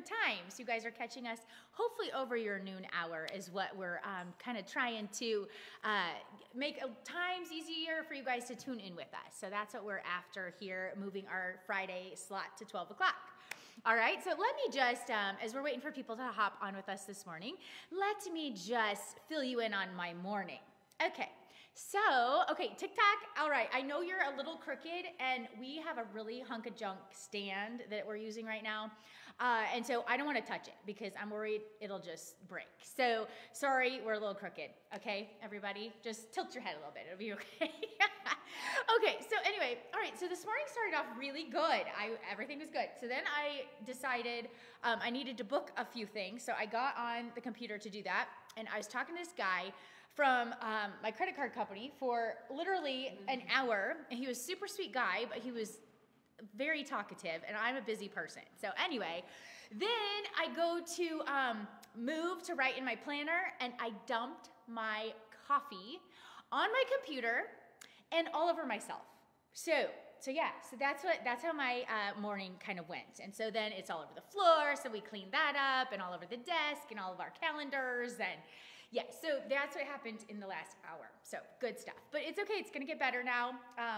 different times. You guys are catching us hopefully over your noon hour is what we're kind of trying to make times easier for you guys to tune in with us. So that's what we're after here, moving our Friday slot to 12 o'clock. All right, so let me just, as we're waiting for people to hop on with us this morning, let me just fill you in on my morning. Okay. So, TikTok, all right, I know you're a little crooked, and we have a really hunk of junk stand that we're using right now, and so I don't want to touch it because I'm worried it'll just break. So, sorry, we're a little crooked, okay, everybody? Just tilt your head a little bit, it'll be okay. Okay, so anyway, all right, so this morning started off really good. Everything was good. So then I decided I needed to book a few things, so I got on the computer to do that, and I was talking to this guy from my credit card company for literally an hour, and he was a super sweet guy, but he was very talkative, and I'm a busy person. So anyway, then I go to move to write in my planner, and I dumped my coffee on my computer and all over myself. So that's how my morning kind of went. And so then it's all over the floor, so we cleaned that up, and all over the desk, and all of our calendars, and yeah, so that's what happened in the last hour. So good stuff. But it's okay, it's gonna get better now.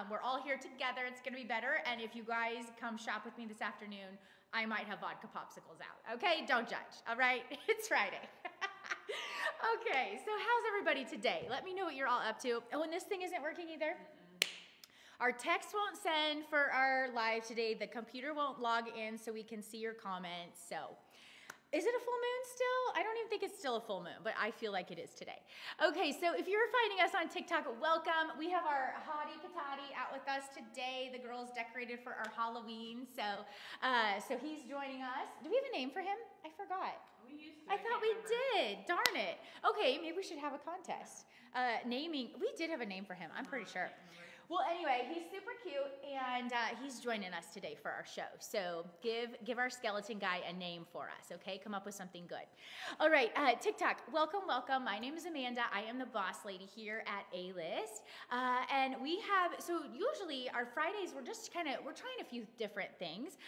We're all here together, it's gonna be better. And if you guys come shop with me this afternoon, I might have vodka popsicles out. Okay, don't judge, all right? It's Friday. Okay, so how's everybody today? Let me know what you're all up to. Oh, and this thing isn't working either? Our text won't send for our live today. The computer won't log in so we can see your comments, so. Is it a full moon still? I don't even think it's still a full moon, but I feel like it is today. Okay, so if you're finding us on TikTok, welcome. We have our Hottie Patati out with us today. The girls decorated for our Halloween, so he's joining us. Do we have a name for him? I forgot. We used to. I thought we did. Darn it. Okay, maybe we should have a contest. Naming. We did have a name for him. I'm pretty sure. Well, anyway, he's super cute, and he's joining us today for our show. So give our skeleton guy a name for us, okay? Come up with something good. All right, TikTok, welcome, welcome. My name is Amanda. I am the boss lady here at A-List. And we have, so usually our Fridays, we're trying a few different things.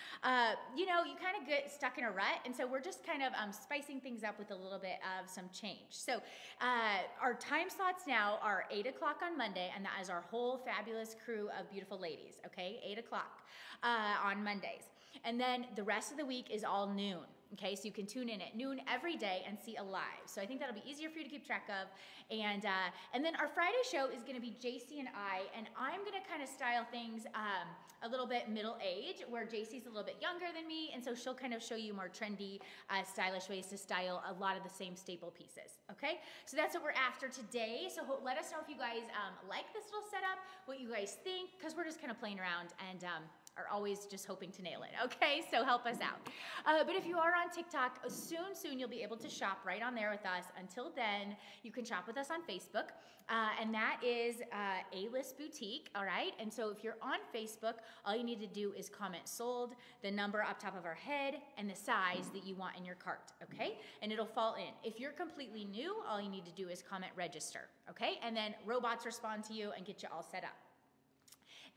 You know, you kind of get stuck in a rut, and so we're just kind of spicing things up with a little bit of some change. So our time slots now are 8 o'clock on Monday, and that is our whole fabulous crew of beautiful ladies, okay? 8 o'clock on Mondays. And then the rest of the week is all noon, okay? So you can tune in at noon every day and see a live. So I think that'll be easier for you to keep track of. And then our Friday show is gonna be JC and I'm gonna kind of style things a little bit middle age, where JC's a little bit younger than me, and so she'll kind of show you more trendy, stylish ways to style a lot of the same staple pieces, okay? So that's what we're after today. So let us know if you guys like this little setup, what you guys think, because we're just kind of playing around and are always just hoping to nail it, okay? So help us out. But if you are on TikTok, soon you'll be able to shop right on there with us. Until then, you can shop with us on Facebook, and that is A-List Boutique, all right? And so if you're on Facebook, all you need to do is comment sold, the number up top of our head, and the size that you want in your cart, okay? And it'll fall in. If you're completely new, all you need to do is comment register, okay? And then robots respond to you and get you all set up.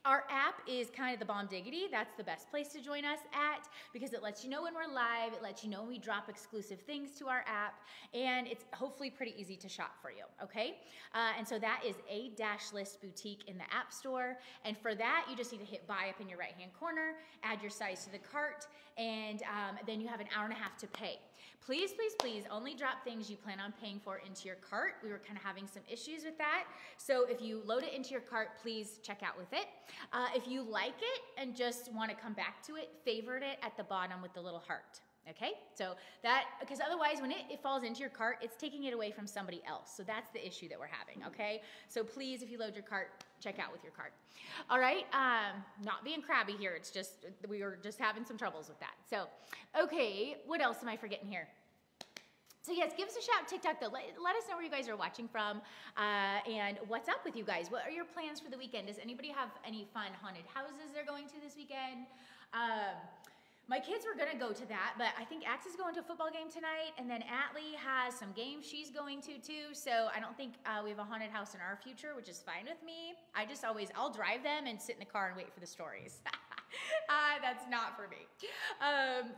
Our app is kind of the bomb diggity. That's the best place to join us at, because it lets you know when we're live, it lets you know when we drop exclusive things to our app, and it's hopefully pretty easy to shop for you, okay? And so that is A-List Boutique in the App Store, and for that, you just need to hit buy up in your right-hand corner, add your size to the cart, and then you have an hour and a half to pay. Please, please, please only drop things you plan on paying for into your cart. We were kind of having some issues with that. So if you load it into your cart, please check out with it. If you like it and just want to come back to it, favorite it at the bottom with the little heart. Okay, so that, because otherwise when it falls into your cart, it's taking it away from somebody else. So that's the issue that we're having, okay? So please, if you load your cart, check out with your cart. All right, not being crabby here, it's just, we were just having some troubles with that. So, okay, what else am I forgetting here? So yes, give us a shout TikTok though. Let us know where you guys are watching from and what's up with you guys. What are your plans for the weekend? Does anybody have any fun haunted houses they're going to this weekend? My kids were gonna go to that, but I think Axe is going to a football game tonight, and then Atlee has some games she's going to too, so I don't think we have a haunted house in our future, which is fine with me. I'll drive them and sit in the car and wait for the stories. That's not for me.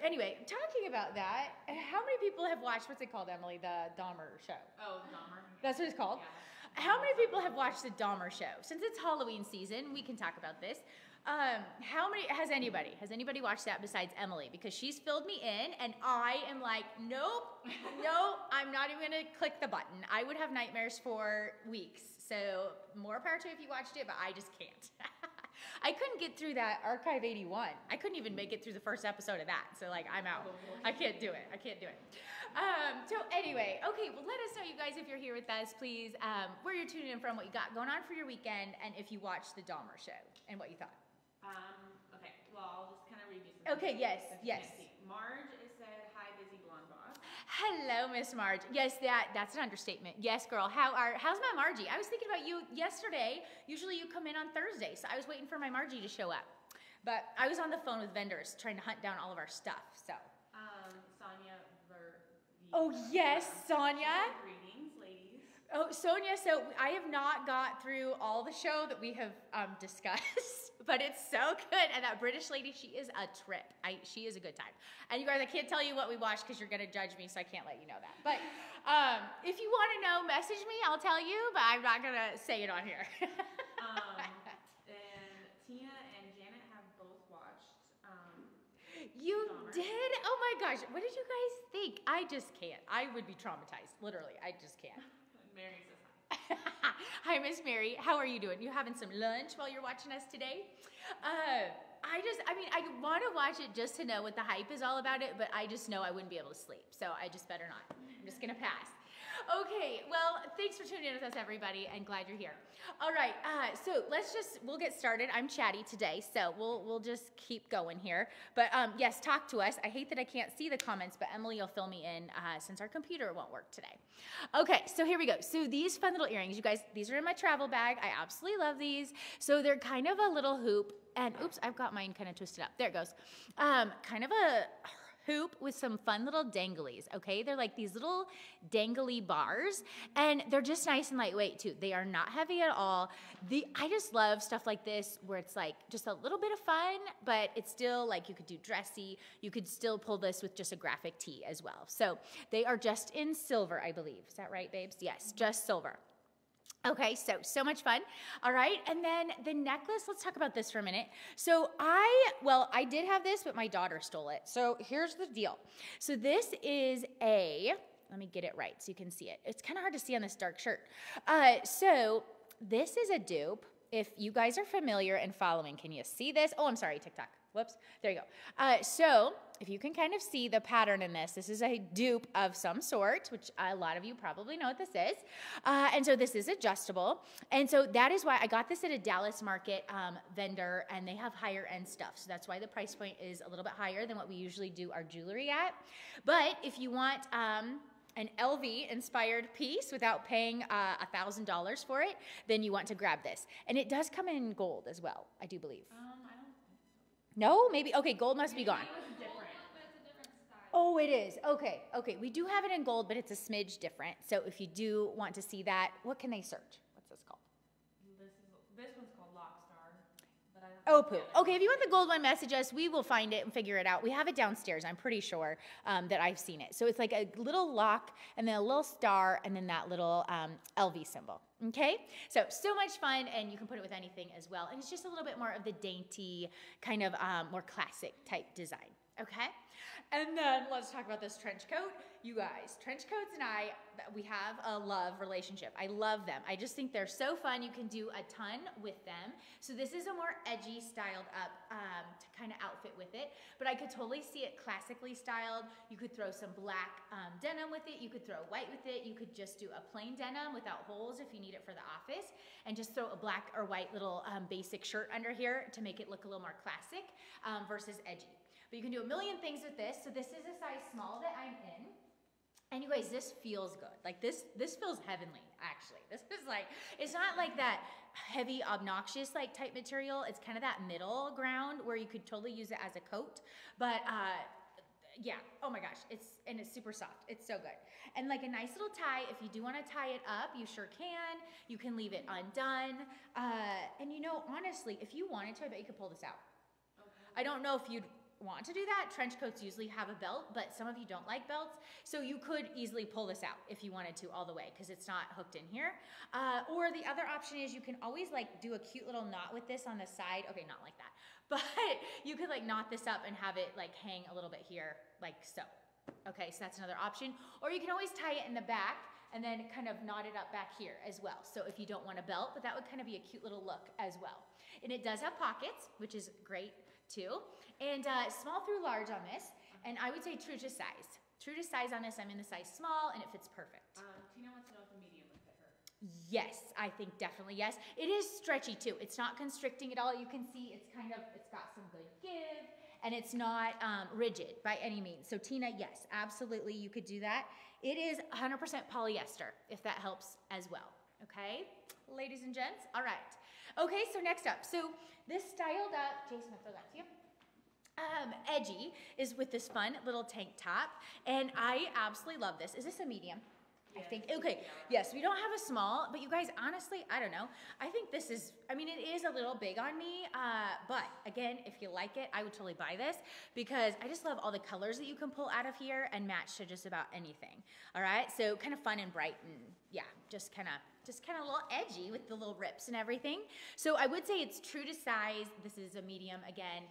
Anyway, talking about that, how many people have watched, what's it called, Emily? The Dahmer show. Oh, Dahmer. That's what it's called? Yeah. How many people have watched the Dahmer show? Since it's Halloween season, we can talk about this. Has anybody watched that besides Emily? Because she's filled me in and I am like, nope, I'm not even gonna click the button. I would have nightmares for weeks. So more power to you if you watched it, but I just can't. I couldn't get through that Archive 81. I couldn't even make it through the first episode of that. So like, I'm out. I can't do it. So anyway, okay, well let us know, you guys, if you're here with us, please, where you're tuning in from, what you got going on for your weekend, and if you watched the Dahmer show and what you thought. Okay, well, I'll just kind of read you some. Okay, yes. Marge said, hi, busy blonde boss. Hello, Miss Marge. Yes, that's an understatement. Yes, girl. How's my Margie? I was thinking about you yesterday. Usually you come in on Thursday, so I was waiting for my Margie to show up. But I was on the phone with vendors trying to hunt down all of our stuff, so. Sonia Oh, yes, Sonia. Greetings, ladies. Oh, Sonia, so I have not got through all the show that we have discussed, but it's so good. And that British lady, she is a trip. She is a good time. And you guys, I can't tell you what we watched because you're going to judge me, so I can't let you know that. But if you want to know, message me. I'll tell you, but I'm not going to say it on here. And Tina and Janet have both watched. You Dahmer. did? Oh my gosh. What did you guys think? I just can't. I would be traumatized. Literally, I just can't. Mary says hi. Hi, Miss Mary. How are you doing? You having some lunch while you're watching us today? I want to watch it just to know what the hype is all about it, but I just know I wouldn't be able to sleep, so I just better not. I'm just going to pass. Okay, well, thanks for tuning in with us, everybody, and glad you're here. All right, so we'll get started. I'm chatty today, so we'll just keep going here. But yes, talk to us. I hate that I can't see the comments, but Emily will fill me in since our computer won't work today. Okay, so here we go. So these fun little earrings, you guys, these are in my travel bag. I absolutely love these. So they're kind of a little hoop, and oops, I've got mine kind of twisted up. There it goes. Kind of a hoop with some fun little danglies, okay? They're like these little dangly bars, and they're just nice and lightweight too. They are not heavy at all. I just love stuff like this where it's like just a little bit of fun, but it's still like you could do dressy. You could still pull this with just a graphic tee as well. So they are just in silver, I believe. Is that right, babes? Yes, just silver. Okay, so much fun. All right, and then the necklace, let's talk about this for a minute. So I did have this, but my daughter stole it. So here's the deal. So this is let me get it right so you can see it. It's kind of hard to see on this dark shirt. So this is a dupe. If you guys are familiar and following, can you see this? Oh, I'm sorry, TikTok. Whoops, there you go. So if you can kind of see the pattern in this is a dupe of some sort, which a lot of you probably know what this is. And so this is adjustable. And so that is why I got this at a Dallas Market vendor, and they have higher end stuff. So that's why the price point is a little bit higher than what we usually do our jewelry at. But if you want an LV inspired piece without paying $1,000 for it, then you want to grab this. And it does come in gold as well, I do believe. I don't think No? Maybe. Okay, gold must be gone. it was different. But it's a different style. Oh, it is. Okay. We do have it in gold, but it's a smidge different. So if you do want to see that, what can they search? What's this called? This one's called Lockstar. But Oh, poo. Okay, if you want the gold one, message us. We will find it and figure it out. We have it downstairs. I'm pretty sure that I've seen it. So it's like a little lock and then a little star and then that little LV symbol. Okay? So much fun, and you can put it with anything as well. And it's just a little bit more of the dainty, kind of more classic type design. Okay? And then let's talk about this trench coat. You guys, trench coats and we have a love relationship. I love them. I just think they're so fun. You can do a ton with them. So this is a more edgy styled up kind of outfit with it, but I could totally see it classically styled. You could throw some black denim with it. You could throw white with it. You could just do a plain denim without holes if you need it for the office, and just throw a black or white little basic shirt under here to make it look a little more classic versus edgy. But you can do a million things with this. So this is a size small that I'm in. And you guys, this feels good. Like this feels heavenly, actually. This is like, it's not like that heavy, obnoxious like type material. It's kind of that middle ground where you could totally use it as a coat. But yeah, oh my gosh, it's super soft. It's so good. And like a nice little tie, if you do want to tie it up, you sure can. You can leave it undone. And you know, honestly, if you wanted to, I bet you could pull this out. I don't know if you'd want to do that. Trench coats usually have a belt, but some of you don't like belts. So you could easily pull this out if you wanted to all the way because it's not hooked in here. Or the other option is you can always like do a cute little knot with this on the side. Okay, not like that. But you could like knot this up and have it like hang a little bit here like so. Okay, so that's another option. Or you can always tie it in the back and then kind of knot it up back here as well. So if you don't want a belt, but that would kind of be a cute little look as well. And it does have pockets, which is great too. And small through large on this, and I would say true to size. True to size on this, I'm in the size small, and it fits perfect. Tina wants to know if the medium would fit her. Yes, I think definitely yes. It is stretchy too. It's not constricting at all. You can see it's got some good give, and it's not rigid by any means. So Tina, yes, absolutely, you could do that. It is 100% polyester, if that helps as well. Okay, ladies and gents, all right. Okay, so next up, so this styled up, Jason, I'll throw that to you. Edgy is with this fun little tank top, and I absolutely love this. Is this a medium? Yes. I think, okay, yes, we don't have a small, but you guys, honestly, I don't know. I think this is, I mean, it is a little big on me, but again, if you like it, I would totally buy this because I just love all the colors that you can pull out of here and match to just about anything. All right, so kind of fun and bright and yeah, just kind of a little edgy with the little rips and everything. So I would say it's true to size. This is a medium again,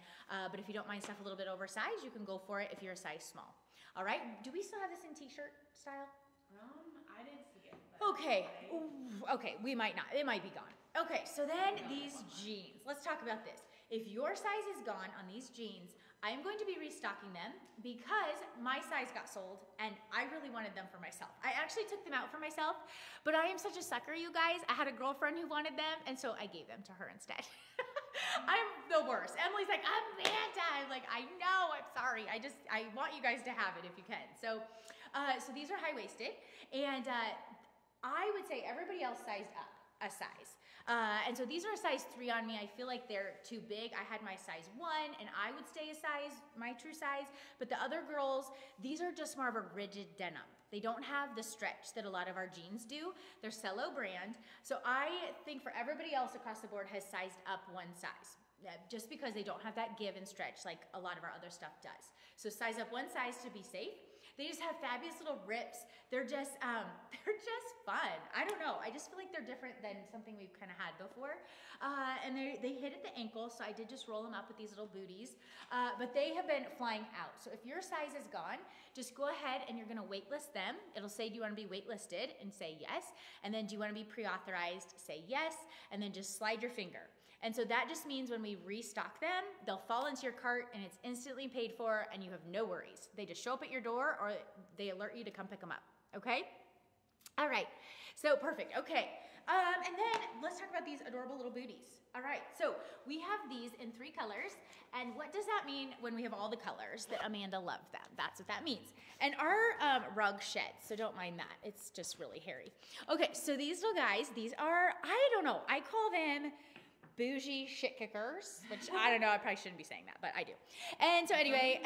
but if you don't mind stuff a little bit oversized, you can go for it if you're a size small. All right, do we still have this in t-shirt style? I didn't see it. Okay, ooh, okay, we might not, it might be gone. Okay, so then these jeans, let's talk about this. If your size is gone on these jeans, I am going to be restocking them because my size got sold and I really wanted them for myself. I actually took them out for myself, but I am such a sucker, you guys. I had a girlfriend who wanted them, and so I gave them to her instead. I'm the worst. Emily's like, Amanda, I'm like, I know, I'm sorry. I want you guys to have it if you can. So these are high-waisted, and I would say everybody else sized up a size. And so these are a size 3 on me. I feel like they're too big. I had my size 1, and I would stay a size, my true size. But the other girls, these are just more of a rigid denim. They don't have the stretch that a lot of our jeans do. They're Cello brand. So I think for everybody else across the board has sized up 1 size. Just because they don't have that give and stretch like a lot of our other stuff does. So size up 1 size to be safe. They just have fabulous little rips. They're just fun. I don't know. I just feel like they're different than something we've kind of had before. And they hit at the ankle, so I did just roll them up with these little booties. But they have been flying out. So if your size is gone, just go ahead and you're gonna waitlist them. It'll say, do you wanna be waitlisted? And say yes. And then do you wanna be pre-authorized? Say yes. And then just slide your finger. And so that just means when we restock them, they'll fall into your cart and it's instantly paid for and you have no worries. They just show up at your door or they alert you to come pick them up, okay? All right, so perfect, okay. And then let's talk about these adorable little booties. All right, so we have these in 3 colors. And what does that mean when we have all the colors that Amanda loved them? That's what that means. And our rug sheds, so don't mind that. It's just really hairy. Okay, so these little guys, these are, I don't know, I call them bougie shit kickers, which I don't know, I probably shouldn't be saying that, but I do. And so anyway,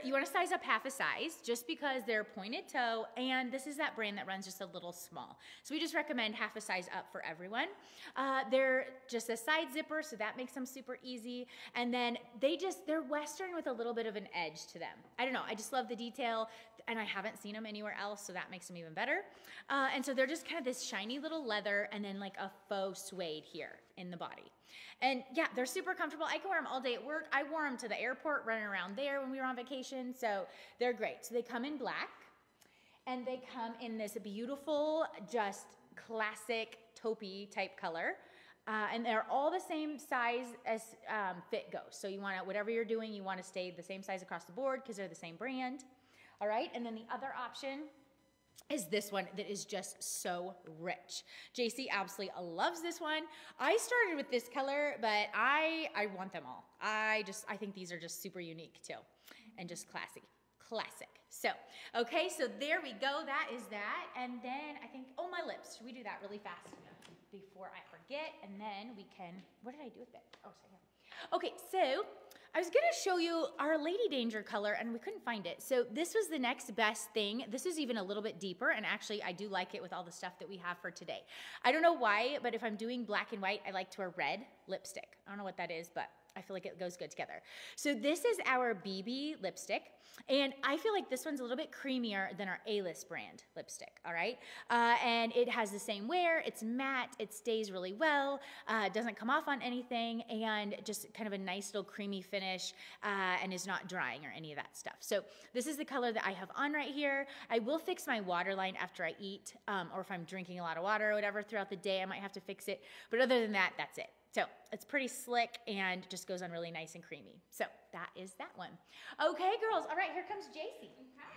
you want to size up half a size just because they're pointed toe, and this is that brand that runs just a little small. So we just recommend half a size up for everyone. They're just a side zipper, so that makes them super easy. And then they're Western with a little bit of an edge to them. I don't know, I just love the detail, and I haven't seen them anywhere else, so that makes them even better. And so they're just kind of this shiny little leather and then like a faux suede here in the body. And yeah, they're super comfortable. I can wear them all day at work. I wore them to the airport running around there when we were on vacation, so they're great. So they come in black, and they come in this beautiful, just classic taupey type color. And they're all the same size as fit goes. So you want to, whatever you're doing, you want to stay the same size across the board because they're the same brand. All right, and then the other option is this one that is just so rich. JC absolutely loves this one. I started with this color, but I want them all. I think these are just super unique too, and just classy, classic. So, okay, so there we go. That is that. And then I think, oh, my lips. Should we do that really fast before I forget? And then we can, what did I do with it? Oh, sorry. Okay, so I was gonna show you our Lady Danger color and we couldn't find it. So this was the next best thing. This is even a little bit deeper, and actually I do like it with all the stuff that we have for today. I don't know why, but if I'm doing black and white, I like to wear red lipstick. I don't know what that is, but I feel like it goes good together. So this is our BB lipstick, and I feel like this one's a little bit creamier than our A-List brand lipstick, all right? And it has the same wear, it's matte, it stays really well, doesn't come off on anything, and just kind of a nice little creamy finish, and is not drying or any of that stuff. So this is the color that I have on right here. I will fix my waterline after I eat, or if I'm drinking a lot of water or whatever throughout the day, I might have to fix it. But other than that, that's it. So it's pretty slick and just goes on really nice and creamy. So that is that one. Okay, girls. All right, here comes JC. Okay.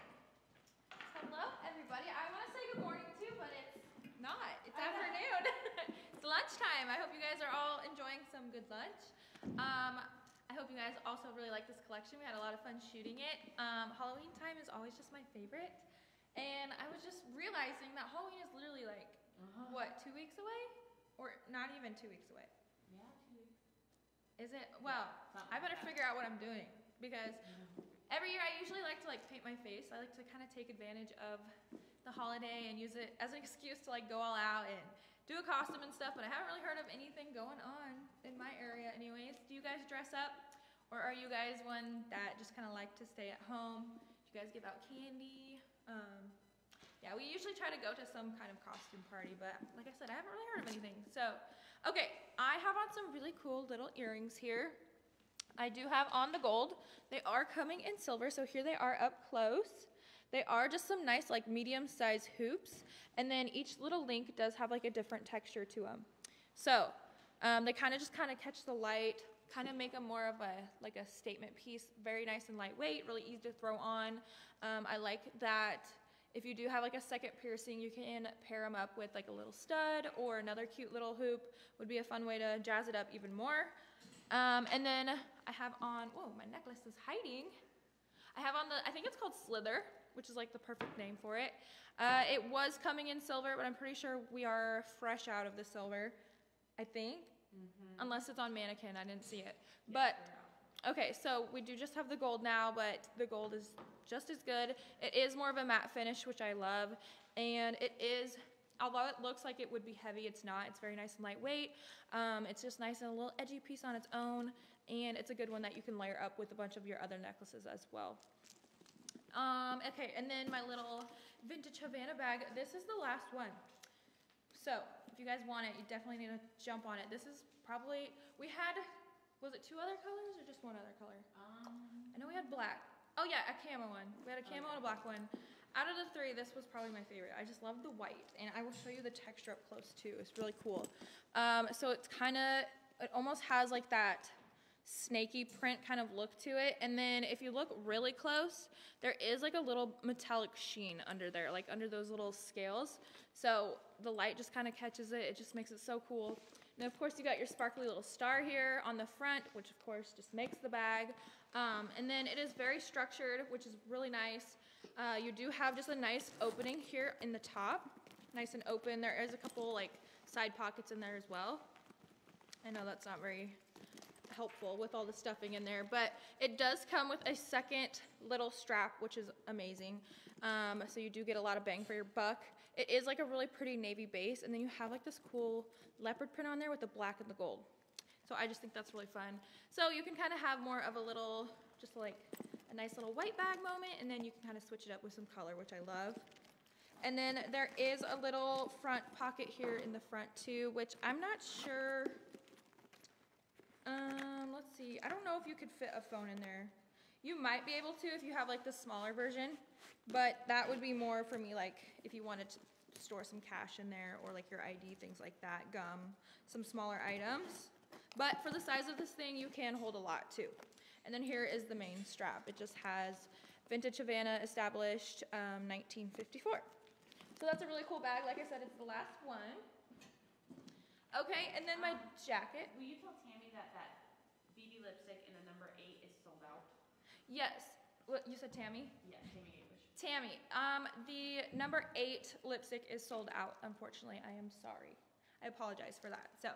Hello, everybody. I want to say good morning too, but it's not. It's afternoon. It's lunchtime. I hope you guys are all enjoying some good lunch. I hope you guys also really like this collection. We had a lot of fun shooting it. Halloween time is always just my favorite. And I was just realizing that Halloween is literally like, what, 2 weeks away? Or not even 2 weeks away? Yeah, 2 weeks. Is it? Well, I better figure out what I'm doing, because every year I usually like to paint my face. I like to kind of take advantage of the holiday and use it as an excuse to go all out and do a costume and stuff, but I haven't really heard of anything going on in my area anyways. Do you guys dress up, or are you guys one that just kind of like to stay at home? Do you guys give out candy? Yeah, we usually try to go to some kind of costume party, but like I said, I haven't really heard of anything. So, okay, I have on some really cool little earrings here. I do have on the gold. They are coming in silver, so here they are up close. They are just some nice medium-sized hoops, and then each little link does have a different texture to them. So, they kind of catch the light, kind of make them more of a statement piece. Very nice and lightweight, really easy to throw on. I like that. If you do have a second piercing, you can pair them up with a little stud or another cute little hoop. Would be a fun way to jazz it up even more. And then I have on, whoa, my necklace is hiding. I have on I think it's called Slither, which is the perfect name for it. It was coming in silver, but I'm pretty sure we are fresh out of the silver, I think. Unless it's on Mannequin, I didn't see it. But okay, so we do just have the gold now, but the gold is just as good. It is more of a matte finish, which I love, and it is, although it looks like it would be heavy, it's not. It's very nice and lightweight. It's just nice and a little edgy piece on its own, and it's a good one that you can layer up with a bunch of your other necklaces as well. Okay, and then my little vintage Havana bag. This is the last one. So if you guys want it, you definitely need to jump on it. This is probably, we had, was it 2 other colors or just 1 other color? I know we had black. Oh yeah, a camo one. We had a camo and a black one. Out of the 3, this was probably my favorite. I just love the white, and I will show you the texture up close too. It's really cool. So it's it almost has that snaky print kind of look to it, and then if you look really close, there is a little metallic sheen under there, under those little scales. So the light just kind of catches it. It just makes it so cool. And of course you got your sparkly little star here on the front, which of course just makes the bag. And then it is very structured, which is really nice. You do have just a nice opening here in the top, nice and open. There is a couple side pockets in there as well. I know that's not very helpful with all the stuffing in there, but it does come with a second little strap, which is amazing. So you do get a lot of bang for your buck. It is a really pretty navy base, and then you have this cool leopard print on there with the black and the gold. So I just think that's really fun. So you can kind of have more of a little, just a nice little white bag moment, and then you can kind of switch it up with some color, which I love. And then there is a little front pocket here in the front too, which I'm not sure. Let's see. I don't know if you could fit a phone in there. You might be able to if you have the smaller version, but that would be more for me if you wanted to store some cash in there, or your ID, things like that, gum, some smaller items. But for the size of this thing, you can hold a lot too. And then here is the main strap. It just has Vintage Havana, established 1954. So that's a really cool bag. Like I said, it's the last one. Okay, and then my jacket. Will you tell Tammy that BB lipstick in the number 8 is sold out? Yes. What, you said Tammy? Yeah, Tammy Gablish. Tammy, the number 8 lipstick is sold out, unfortunately. I am sorry. I apologize for that. So,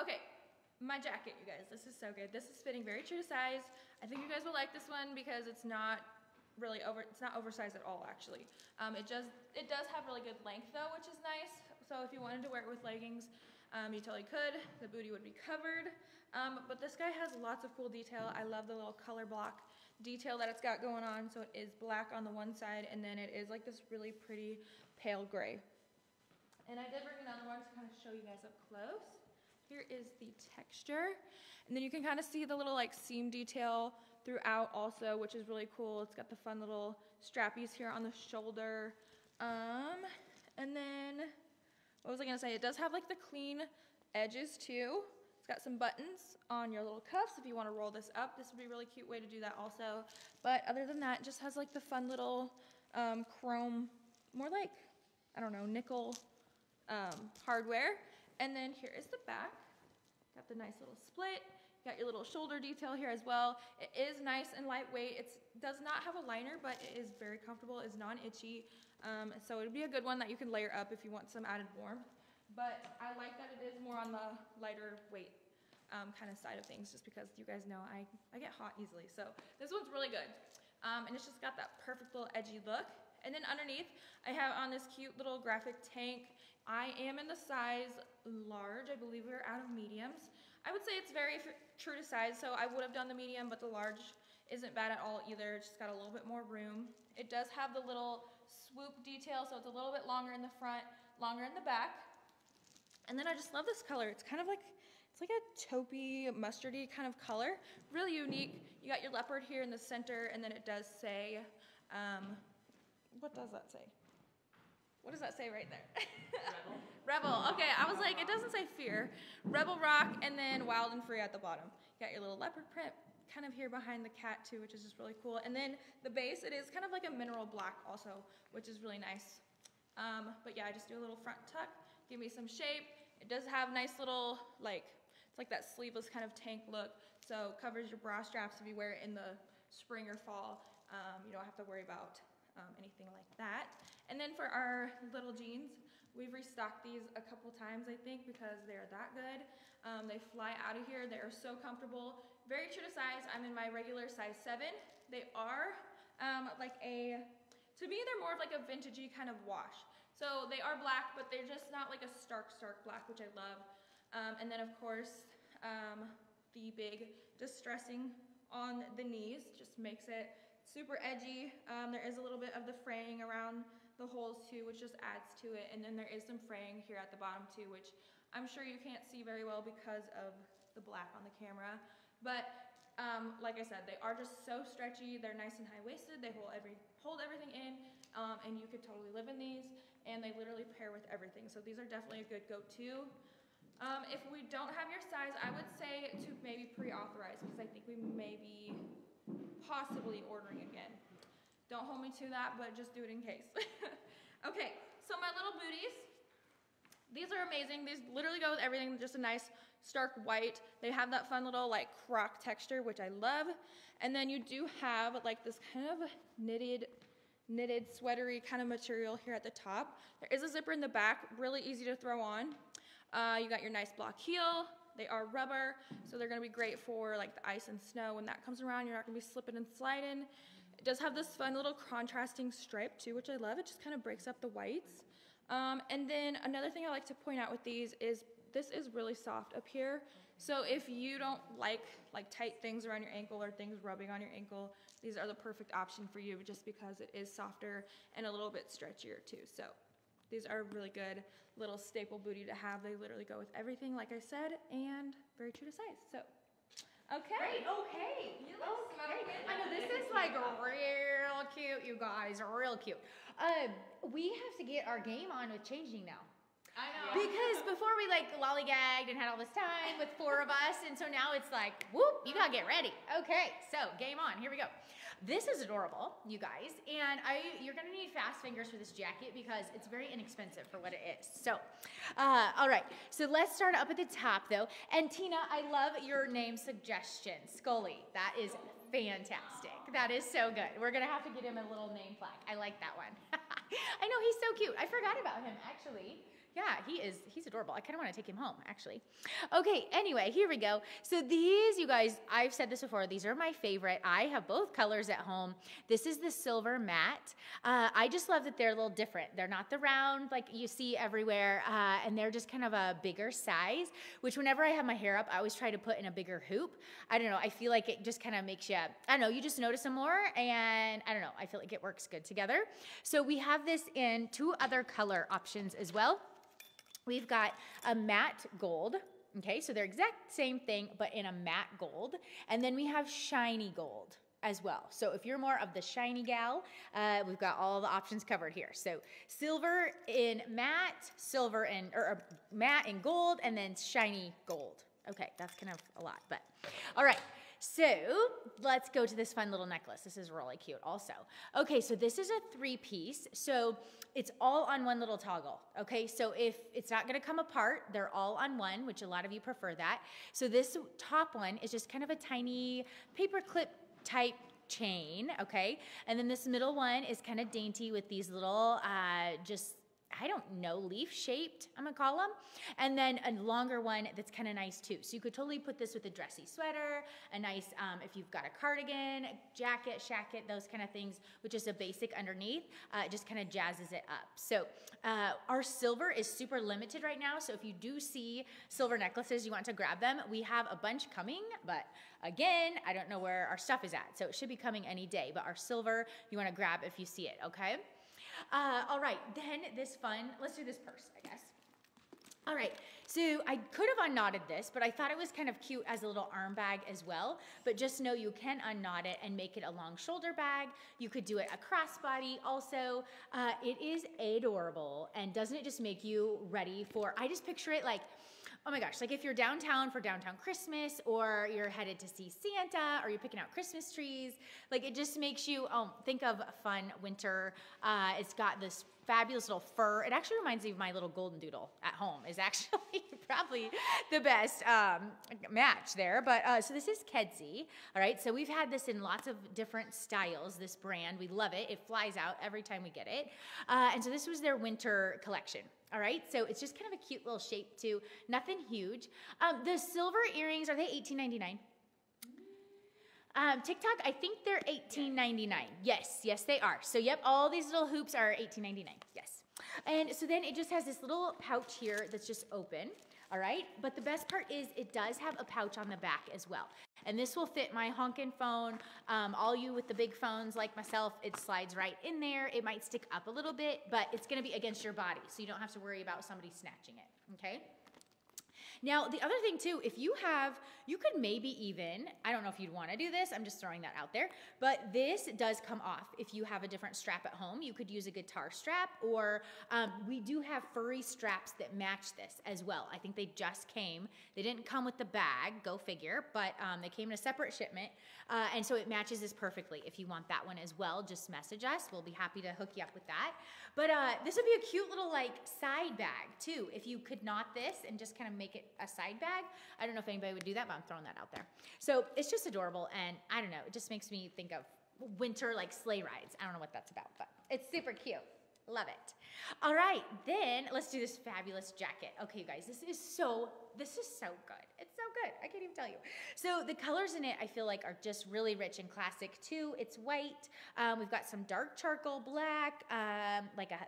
okay. my jacket, you guys. This is so good. This is fitting very true to size. I think you guys will like this one because it's not really it's not oversized at all, actually. It does have really good length though, which is nice. So if you wanted to wear it with leggings, you totally could. The booty would be covered. But this guy has lots of cool detail. I love the little color block detail that it's got going on. So it is black on the one side, and then it is like this really pretty pale gray. And I did bring another one to kind of show you guys up close. Here is the texture. And then you can kind of see the little like seam detail throughout also, which is really cool. It's got the fun little strappies here on the shoulder. And then, what was I gonna say? It does have like the clean edges too. It's got some buttons on your little cuffs if you wanna roll this up. This would be a really cute way to do that also. But other than that, it just has like the fun little chrome, more like, I don't know, nickel hardware. And then here is the back. Got the nice little split. Got your little shoulder detail here as well. It is nice and lightweight. It does not have a liner, but it is very comfortable. It's non-itchy. So it would be a good one that you can layer up if you want some added warmth. But I like that it is more on the lighter weight kind of side of things, just because you guys know I get hot easily. So this one's really good. And it's just got that perfect little edgy look. And then underneath, I have on this cute little graphic tank. I am in the size large. I believe we're out of mediums. I would say it's very true to size, so I would have done the medium, but the large isn't bad at all either. It's just got a little bit more room. It does have the little swoop detail, so it's a little bit longer in the front, longer in the back. And then I just love this color. It's kind of like, it's like a taupey, mustardy kind of color. Really unique. You got your leopard here in the center, and then it does say, what does that say? What does that say right there? Rebel. Rebel. Okay, I was like, it doesn't say fear. Rebel Rock, and then Wild and Free at the bottom. You got your little leopard print kind of here behind the cat too, which is just really cool. And then the base, it is kind of like a mineral black also, which is really nice. But yeah, I just do a little front tuck, give me some shape. It does have nice little, like, it's like that sleeveless kind of tank look. So covers your bra straps if you wear it in the spring or fall. You don't have to worry about anything like that. And then for our little jeans, we've restocked these a couple times, I think, because they're that good. They fly out of here. They are so comfortable. Very true to size. I'm in my regular size 7. They are like to me, they're more of like a vintagey kind of wash. So they are black, but they're just not like a stark black, which I love. And then of course, the big distressing on the knees just makes it super edgy. There is a little bit of the fraying around the holes too, which just adds to it. And then there is some fraying here at the bottom too, which I'm sure you can't see very well because of the black on the camera. But like I said, they are just so stretchy. They're nice and high-waisted. They hold everything in, and you could totally live in these. And they literally pair with everything. So these are definitely a good go-to. If we don't have your size, I would say to maybe pre-authorize, because I think we may be possibly ordering again. Don't hold me to that, but just do it in case. Okay, so my little booties. These are amazing. These literally go with everything, just a nice stark white. They have that fun little like croc texture, which I love. And then you do have like this kind of knitted sweatery kind of material here at the top. There is a zipper in the back, really easy to throw on. You got your nice block heel. They are rubber, so they're gonna be great for like the ice and snow. When that comes around, you're not gonna be slipping and sliding. It does have this fun little contrasting stripe too, which I love. It just kind of breaks up the whites. And then another thing I like to point out with these is this is really soft up here. So if you don't like tight things around your ankle or things rubbing on your ankle, these are the perfect option for you just because it is softer and a little bit stretchier too. So these are really good little staple booty to have. They literally go with everything, like I said, and very true to size. So, okay. Great, okay. I know this is like real cute, you guys, real cute. We have to get our game on with changing now. I know. Because before we like lollygagged and had all this time with 4 of us, and so now it's like, whoop, you gotta get ready. Okay, so game on, here we go. This is adorable, you guys, and you're gonna need fast fingers for this jacket because it's very inexpensive for what it is. So, all right, so let's start up at the top though. And Tina, I love your name suggestion, Scully. That is fantastic. That is so good. We're gonna have to get him a little name plaque. I like that one. I know, he's so cute. I forgot about him, actually. Yeah, he's adorable. I kind of want to take him home, actually. Okay, anyway, here we go. So these, you guys, I've said this before, these are my favorite. I have both colors at home. This is the silver matte. I just love that they're a little different. They're not the round like you see everywhere, and they're just kind of a bigger size, which whenever I have my hair up, I always try to put in a bigger hoop. I don't know, I feel like it just kind of makes you, I don't know, you just notice them more, and I don't know, I feel like it works good together. So we have this in 2 other color options as well. We've got a matte gold, okay, so they're exact same thing, but in a matte gold. And then we have shiny gold as well. So if you're more of the shiny gal, we've got all the options covered here. So silver in matte, silver in, or matte in gold, and then shiny gold. Okay, that's kind of a lot, but all right. So let's go to this fun little necklace. This is really cute also. Okay, so this is a 3-piece. So it's all on one little toggle. Okay, so if it's not gonna come apart, they're all on one, which a lot of you prefer that. So this top one is just kind of a tiny paper clip type chain, okay? And then this middle one is kind of dainty with these little, just, I don't know, leaf shaped, I'm gonna call them. And then a longer one that's kind of nice too. So you could totally put this with a dressy sweater, a nice, if you've got a cardigan, a jacket, shacket, those kind of things, with just a basic underneath, it just kind of jazzes it up. So our silver is super limited right now. So if you do see silver necklaces, you want to grab them. We have a bunch coming, but again, I don't know where our stuff is at. So it should be coming any day, but our silver, you want to grab if you see it, okay? All right, then this fun, let's do this purse, I guess. All right, so I could have unknotted this, but I thought it was kind of cute as a little arm bag as well. But just know you can unknot it and make it a long shoulder bag. You could do it a crossbody also. It is adorable, and doesn't it just make you ready for, I just picture it like, oh my gosh, like if you're downtown for downtown Christmas, or you're headed to see Santa, or you're picking out Christmas trees, like it just makes you think of fun winter. It's got this fabulous little fur. It actually reminds me of my little golden doodle at home. Is actually probably the best match there. But so this is Kedzie. All right, so we've had this in lots of different styles, this brand. We love it. It flies out every time we get it. And so this was their winter collection. All right, so it's just kind of a cute little shape too. Nothing huge. The silver earrings, are they $18.99? TikTok, I think they're $18.99. Yes, they are. So yep, all these little hoops are $18.99. Yes. And so then it just has this little pouch here that's just open. All right, but the best part is it does have a pouch on the back as well. And this will fit my honkin' phone. All you with the big phones like myself, it slides right in there. It might stick up a little bit, but it's gonna be against your body, so you don't have to worry about somebody snatching it, okay? Now, the other thing too, if you have, you could maybe even, I don't know if you'd wanna do this, I'm just throwing that out there, but this does come off. If you have a different strap at home, you could use a guitar strap, or we do have furry straps that match this as well. I think they just came. They didn't come with the bag, go figure, but they came in a separate shipment, and so it matches this perfectly. If you want that one as well, just message us. We'll be happy to hook you up with that. But this would be a cute little like side bag too, if you could knot this and just kind of make it a side bag. I don't know if anybody would do that, but I'm throwing that out there. So it's just adorable, and I don't know, it just makes me think of winter like sleigh rides. I don't know what that's about, but it's super cute. Love it. All right, then let's do this fabulous jacket. Okay, you guys, this is so good. It's so good. I can't even tell you. So the colors in it, I feel like, are just really rich and classic too. It's white. We've got some dark charcoal black, like a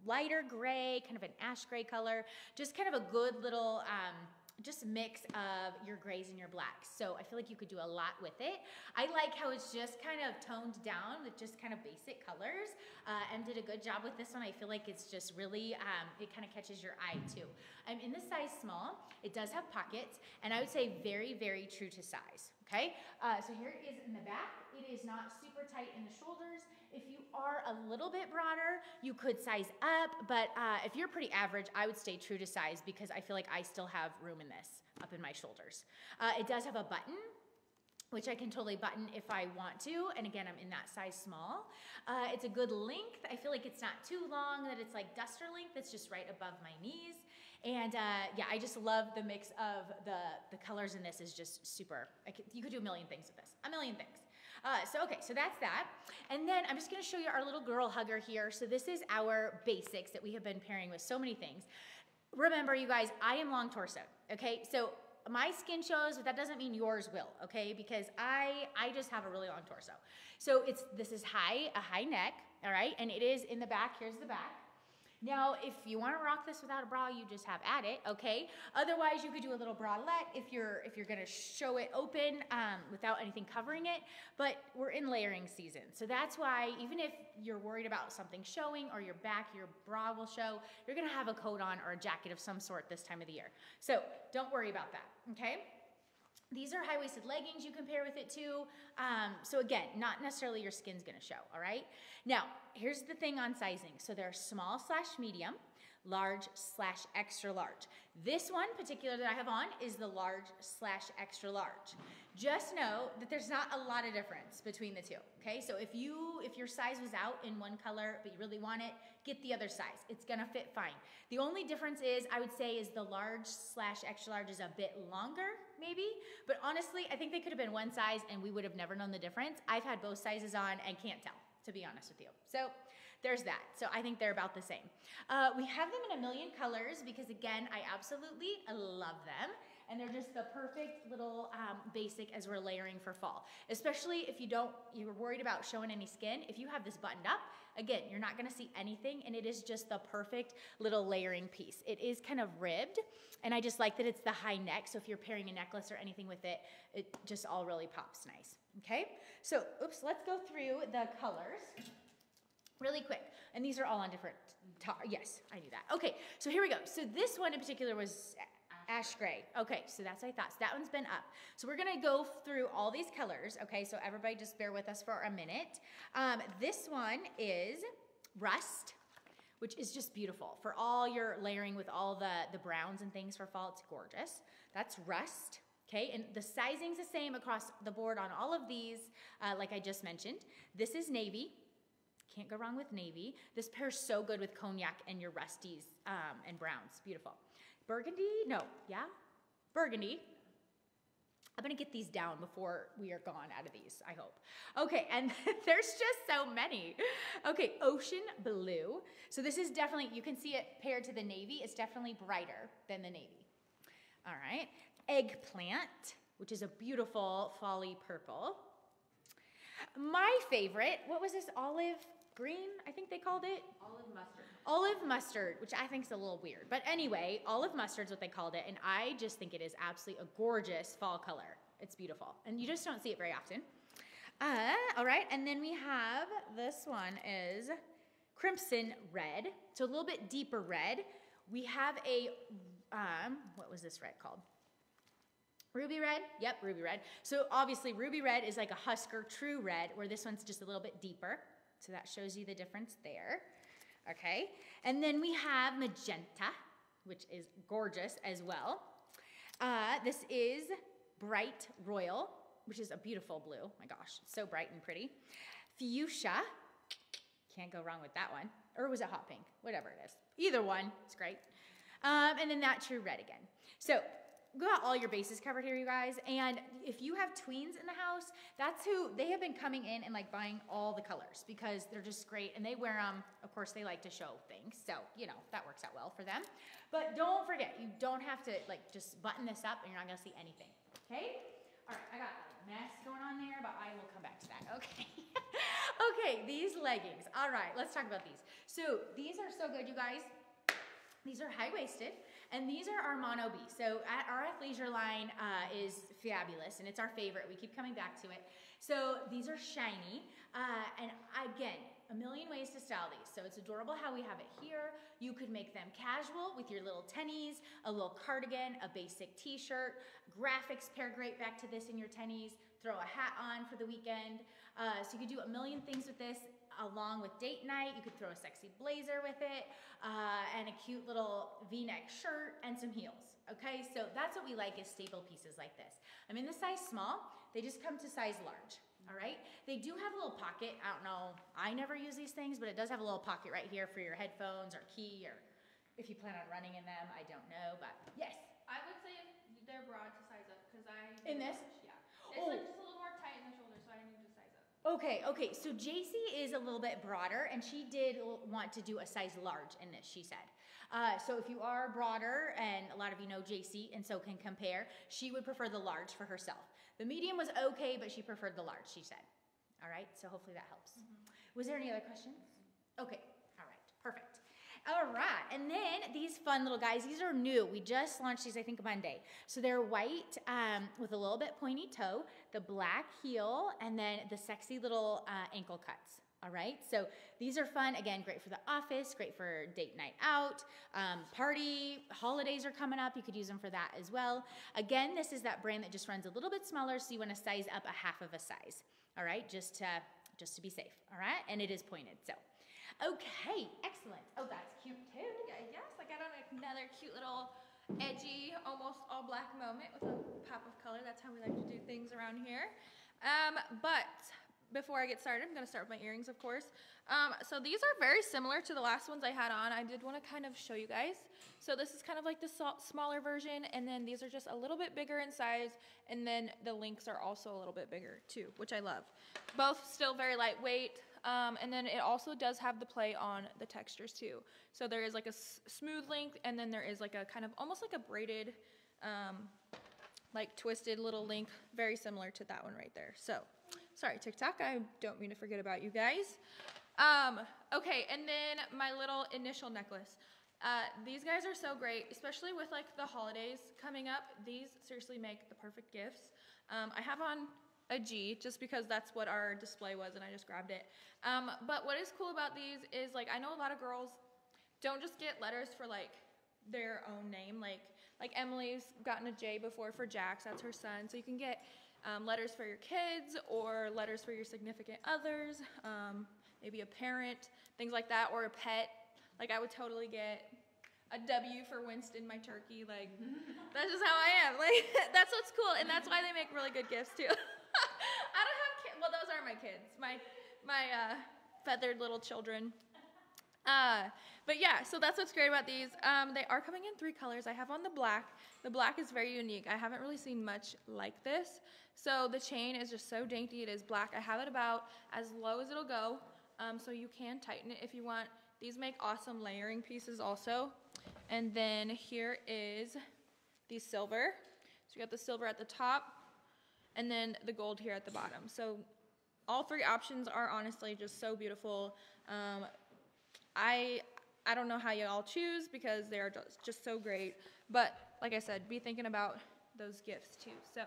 lighter gray, kind of an ash gray color. Just kind of a good little just mix of your grays and your blacks. So I feel like you could do a lot with it. I like how it's just kind of toned down with just kind of basic colors. Em did a good job with this one. I feel like it's just really, it kind of catches your eye too. I'm in the size small. It does have pockets, and I would say very, very true to size, okay? So here it is in the back. It is not super tight in the shoulders. If you are a little bit broader, you could size up, but if you're pretty average, I would stay true to size, because I feel like I still have room in this up in my shoulders. It does have a button, which I can totally button if I want to, and again, I'm in that size small. It's a good length. I feel like it's not too long, that it's like duster length. It's just right above my knees. And yeah, I just love the mix of the colors in this is just super. You could do a million things with this, a million things. Okay, so that's that. And then I'm just gonna show you our little girl hugger here. So this is our basics that we have been pairing with so many things. remember, you guys, I am long torso, okay? So my skin shows, but that doesn't mean yours will, okay? Because I just have a really long torso. So this is a high neck, all right? And it is in the back. Here's the back. Now, if you want to rock this without a bra, you just have at it, okay? Otherwise, you could do a little bralette if you're going to show it open without anything covering it. But we're in layering season, so that's why even if you're worried about something showing or your back, your bra will show, you're going to have a coat on or a jacket of some sort this time of the year. So don't worry about that, okay? These are high-waisted leggings you can pair with it too. So again, not necessarily your skin's gonna show, all right? Now, here's the thing on sizing. So they're small/medium, large/extra large. This one particular that I have on is the large/extra large. Just know that there's not a lot of difference between the two, okay? So if your size was out in one color, but you really want it, get the other size. It's gonna fit fine. The only difference is, I would say, is the large/extra large is a bit longer, maybe, but honestly, I think they could have been one size and we would have never known the difference. I've had both sizes on and can't tell, to be honest with you. So there's that. So I think they're about the same. We have them in a million colors because, again, I absolutely love them. And they're just the perfect little basic as we're layering for fall. Especially if you're worried about showing any skin. If you have this buttoned up, again, you're not gonna see anything, and it is just the perfect little layering piece. It is kind of ribbed, and I just like that it's the high neck, so if you're pairing a necklace or anything with it, it just all really pops nice, okay? So, let's go through the colors really quick. And these are all on different, yes, I knew that. Okay, so here we go. So this one in particular was ash gray. Okay, so that's what I thought. So that one's been up. So we're gonna go through all these colors, okay? So everybody just bear with us for a minute. This one is rust, which is just beautiful. For all your layering with all the browns and things for fall, it's gorgeous. That's rust, okay? And the sizing's the same across the board on all of these, like I just mentioned. This is navy. Can't go wrong with navy. This pairs so good with cognac and your rusties and browns. Beautiful. Burgundy? No, yeah? Burgundy. I'm gonna get these down before we are gone out of these, I hope. Okay, and there's just so many. Okay, ocean blue. So this is definitely, you can see it paired to the navy. It's definitely brighter than the navy. All right, eggplant, which is a beautiful folly purple. My favorite, what was this, olive green, I think they called it? Olive mustard. Olive mustard, which I think is a little weird. But anyway, olive mustard's what they called it, and I just think it is absolutely a gorgeous fall color. It's beautiful, and you just don't see it very often. All right, and then we have, this one is crimson red, so a little bit deeper red. We have a, what was this red called? Ruby red? Yep, ruby red. So obviously ruby red is like a Husker true red, where this one's just a little bit deeper. So that shows you the difference there. Okay, and then we have magenta, which is gorgeous as well. This is bright royal, which is a beautiful blue. My gosh, so bright and pretty. Fuchsia, can't go wrong with that one. Or was it hot pink? Whatever it is. Either one, it's great. And then that true red again. So got all your bases covered here, you guys. And if you have tweens in the house, that's who, they have been coming in and like buying all the colors because they're just great. And they wear them, of course, they like to show things. So, you know, that works out well for them. But don't forget, you don't have to like just button this up and you're not gonna see anything, okay? All right, I got a mess going on there, but I will come back to that, okay? Okay, these leggings. All right, let's talk about these. So these are so good, you guys. These are high-waisted, and these are our Mono B. So our athleisure line is fabulous, and it's our favorite. We keep coming back to it. So these are shiny, and again, a million ways to style these. So it's adorable how we have it here. You could make them casual with your little tennies, a little cardigan, a basic t-shirt. Graphics pair great back to this in your tennies. Throw a hat on for the weekend. So you could do a million things with this. Along with date night, you could throw a sexy blazer with it, and a cute little V-neck shirt and some heels, okay? So that's what we like is staple pieces like this. I'm in the size small, they just come to size large, all right? They do have a little pocket, I don't know, I never use these things, but it does have a little pocket right here for your headphones or key, or if you plan on running in them, I don't know, but yes? I would say they're broad to size up because I. In this? Yeah. It's like just a little more tight in the shoulder, so I need to size up. Okay, so JC is a little bit broader, and she did want to do a size large in this, she said. So if you are broader, and a lot of you know JC, and so can compare, she would prefer the large for herself. The medium was okay, but she preferred the large, she said. All right, so hopefully that helps. Was there any other questions? Okay, all right, perfect. All right, and then these fun little guys, these are new. We just launched these, I think, Monday. So they're white with a little bit pointy toe, the black heel, and then the sexy little ankle cuts. All right, so these are fun. Again, great for the office, great for date night out, party, holidays are coming up. You could use them for that as well. Again, this is that brand that just runs a little bit smaller, so you want to size up a half of a size. All right, just to be safe. All right, and it is pointed, so. Okay, excellent. Oh, that's cute too. Yes, I got on another cute little edgy, almost all black moment with a pop of color. That's how we like to do things around here. But before I get started, I'm gonna start with my earrings, of course. So these are very similar to the last ones I had on. I did wanna kind of show you guys. So this is kind of like the smaller version, and then these are just a little bit bigger in size, and then the links are also a little bit bigger too, which I love. Both still very lightweight. And then it also does have the play on the textures too. So there is like a smooth link, and then there is like a kind of almost like a braided, like twisted little link, very similar to that one right there. So, sorry TikTok, I don't mean to forget about you guys. Okay, and then my little initial necklace. These guys are so great, especially with like the holidays coming up. These seriously make the perfect gifts. I have on a G just because that's what our display was and I just grabbed it. But what is cool about these is like I know a lot of girls don't just get letters for like their own name. Like Emily's gotten a J before for Jax, that's her son. So you can get letters for your kids or letters for your significant others, maybe a parent, things like that, or a pet. Like I would totally get a W for Winston, my turkey. Like that's just how I am. Like that's what's cool, and that's why they make really good gifts too. I don't have kids. Well, those are my kids. My feathered little children. But yeah, so that's what's great about these. They are coming in 3 colors. I have on the black. The black is very unique. I haven't really seen much like this. So the chain is just so dainty. It is black. I have it about as low as it'll go. So you can tighten it if you want. These make awesome layering pieces also. And then here is the silver. So you got the silver at the top, and then the gold here at the bottom. So all 3 options are honestly just so beautiful. I don't know how you all choose because they are just so great. But like I said, be thinking about those gifts too. So,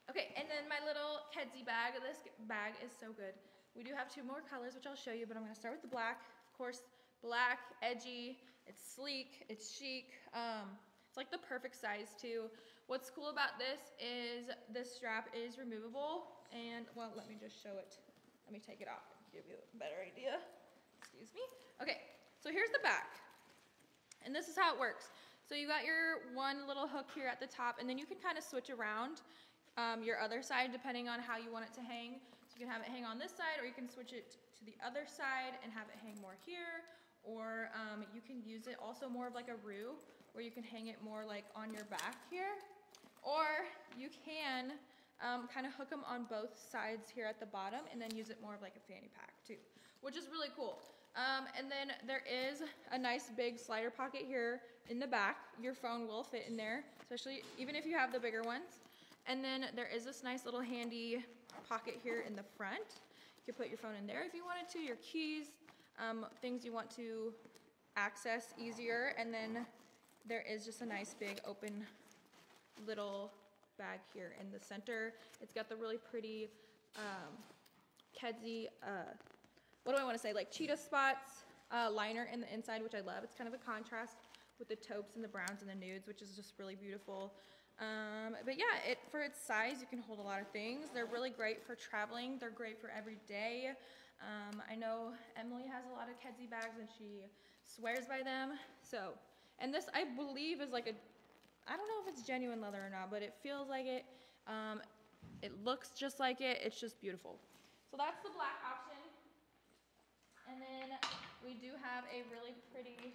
okay, and then my little Kedzie bag. This bag is so good. We do have 2 more colors, which I'll show you, but I'm gonna start with the black. Of course, black, edgy, it's sleek, it's chic. It's like the perfect size too. What's cool about this is this strap is removable, and well, let me just show it. Let me take it off and give you a better idea. Excuse me. Okay, so here's the back, and this is how it works. So you got your one little hook here at the top, and then you can kind of switch around your other side depending on how you want it to hang. So you can have it hang on this side, or you can switch it to the other side and have it hang more here, or you can use it also more of like a roux, where you can hang it more like on your back here, or you can kind of hook them on both sides here at the bottom and then use it more of like a fanny pack too, which is really cool. And then there is a nice big slider pocket here in the back. Your phone will fit in there, especially even if you have the bigger ones. And then there is this nice little handy pocket here in the front. You could put your phone in there if you wanted to, your keys, things you want to access easier. And then there is just a nice big open little bag here in the center. It's got the really pretty Kedzie, what do I want to say, like cheetah spots liner in the inside, which I love. It's kind of a contrast with the taupes and the browns and the nudes, which is just really beautiful. But yeah, for its size, you can hold a lot of things. They're really great for traveling. They're great for every day. I know Emily has a lot of Kedzie bags and she swears by them. So, and this I believe is like I don't know if it's genuine leather or not, but it feels like it. It looks just like it. It's just beautiful. So that's the black option. And then we do have a really pretty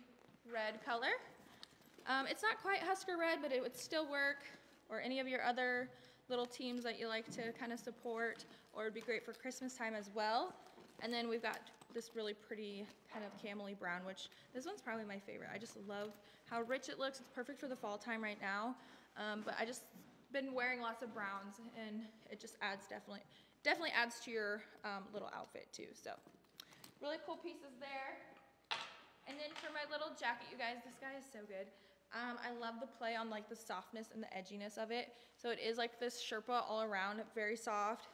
red color. It's not quite Husker red, but it would still work, or any of your other little teams that you like to kind of support, or it'd be great for Christmas time as well. And then we've got this really pretty kind of camely brown, which this one's probably my favorite. I just love how rich it looks. It's perfect for the fall time right now. But I just been wearing lots of browns, and it just adds definitely adds to your little outfit too. So really cool pieces there. And then for my little jacket, you guys, this guy is so good. I love the play on like the softness and the edginess of it. So it is like this Sherpa all around, very soft,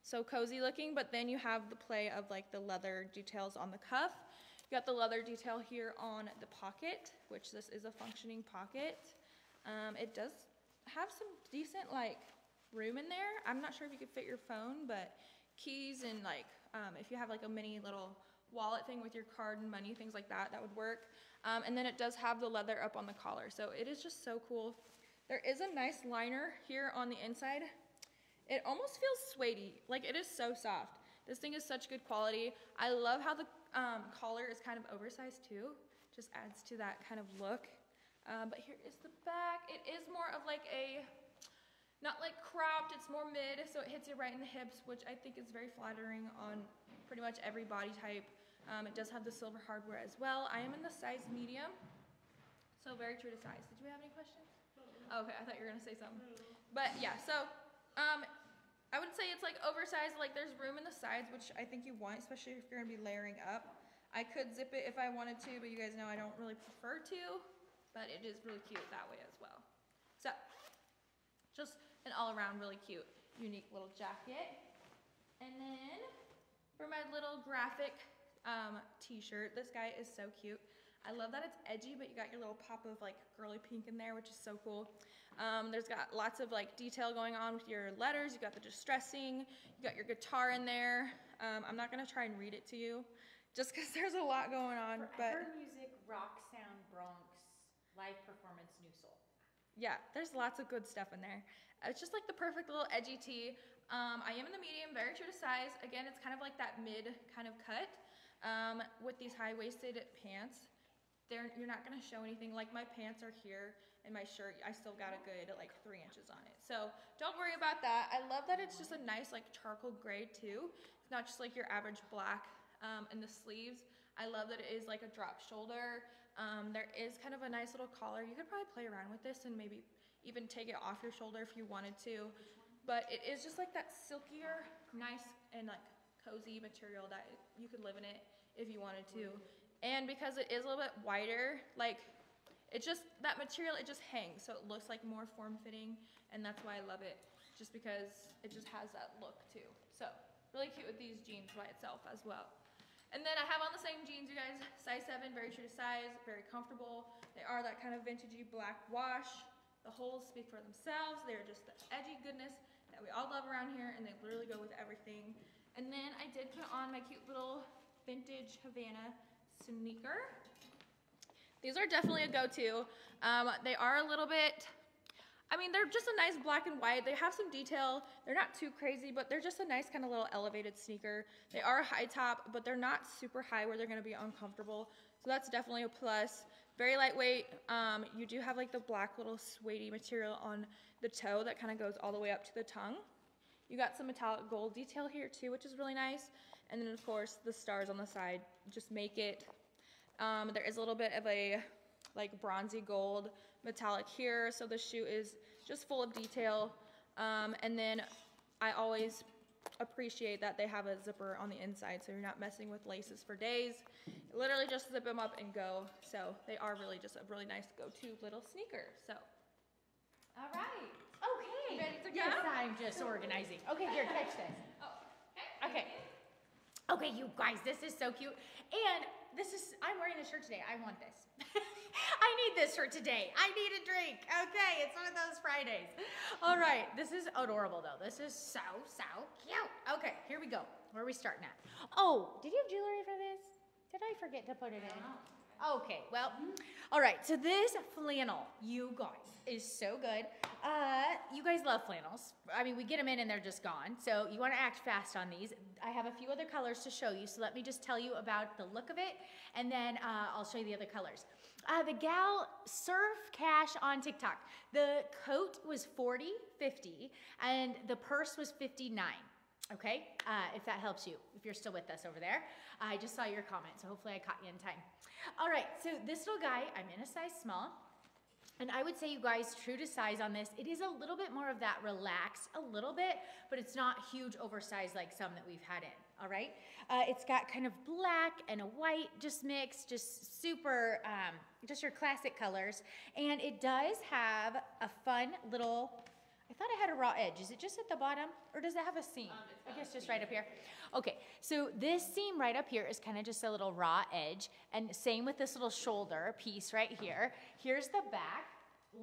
so cozy looking, but then you have the play of like the leather details on the cuff. You got the leather detail here on the pocket, which this is a functioning pocket. It does have some decent like room in there. I'm not sure if you could fit your phone, but keys and like if you have like a mini little wallet thing with your card and money, things like that, that would work. And then it does have the leather up on the collar, so it is just so cool. There is a nice liner here on the inside. It almost feels suede-y, like it is so soft. This thing is such good quality. I love how the collar is kind of oversized too. Just adds to that kind of look. But here is the back. It is more of like a, not like cropped, it's more mid, so it hits you right in the hips, which I think is very flattering on pretty much every body type. It does have the silver hardware as well. I am in the size medium, so very true to size. Did you have any questions? Oh, okay, I thought you were gonna say something. But yeah, so I would say it's like oversized, like there's room in the sides, which I think you want, especially if you're gonna be layering up. I could zip it if I wanted to, but you guys know I don't really prefer to, but it is really cute that way as well. So, just an all around really cute, unique little jacket. And then for my little graphic t-shirt, this guy is so cute. I love that it's edgy, but you got your little pop of like girly pink in there, which is so cool. There's got lots of like detail going on with your letters. You got the distressing, you got your guitar in there. I'm not gonna try and read it to you, just because there's a lot going on. Forever Music, Rock Sound, Bronx, live performance, New Soul. Yeah, there's lots of good stuff in there. It's just like the perfect little edgy tee. I am in the medium, very true to size. Again, it's kind of like that mid kind of cut with these high-waisted pants. You're not gonna show anything. Like my pants are here and my shirt, I still got a good like 3 inches on it. So don't worry about that. I love that it's just a nice like charcoal gray too. It's not just like your average black. And the sleeves, I love that it is like a drop shoulder. There is kind of a nice little collar. You could probably play around with this and maybe even take it off your shoulder if you wanted to. But it is just like that silkier, nice and like cozy material that you could live in it if you wanted to. And because it is a little bit wider, like it just, that material, it just hangs. So it looks like more form-fitting, and that's why I love it, just because it just has that look too. So really cute with these jeans by itself as well. And then I have on the same jeans, you guys, size 7, very true to size, very comfortable. They are that kind of vintagey black wash. The holes speak for themselves. They're just the edgy goodness that we all love around here, and they literally go with everything. And then I did put on my cute little vintage Havana sneaker. These are definitely a go-to. They are a little bit, I mean, they're just a nice black and white. They have some detail. They're not too crazy, but they're just a nice kind of little elevated sneaker. They are a high top, but they're not super high where they're gonna be uncomfortable. So that's definitely a plus. Very lightweight. You do have like the black little suede material on the toe that kind of goes all the way up to the tongue. You got some metallic gold detail here too, which is really nice. And then of course the stars on the side just make it. There is a little bit of a like bronzy gold metallic here, so the shoe is just full of detail. And then I always appreciate that they have a zipper on the inside, so you're not messing with laces for days. Literally just zip them up and go. So they are really just a really nice go-to little sneaker. So, all right. Okay. You ready to go? Yes, I'm just organizing. Okay, here, catch this. Oh, Okay. Okay, you guys, this is so cute. And I'm wearing this shirt today. I want this. I need this shirt today. I need a drink. Okay, it's one of those Fridays. All right, this is adorable though. This is so, so cute. Okay, here we go. Where are we starting at? Oh, did you have jewelry for this? Did I forget to put it in? Okay, well, all right, so this flannel, you guys, is so good. You guys love flannels. I mean, we get them in and they're just gone, so you want to act fast on these. I have a few other colors to show you, so let me just tell you about the look of it, and then I'll show you the other colors. The gal Surf Cash on TikTok, the coat was $40.50, and the purse was $59. Okay, if that helps you, if you're still with us over there. I just saw your comment, so hopefully I caught you in time. All right, so this little guy, I'm in a size small, and I would say, you guys, true to size on this, it is a little bit more of that relaxed, a little bit, but it's not huge oversized like some that we've had in, all right? It's got kind of black and a white just mixed, just super, just your classic colors, and it does have a fun little, I thought it had a raw edge. Is it just at the bottom, or does it have a seam? I guess just right up here. Okay, so this seam right up here is kind of just a little raw edge, and same with this little shoulder piece right here. Here's the back,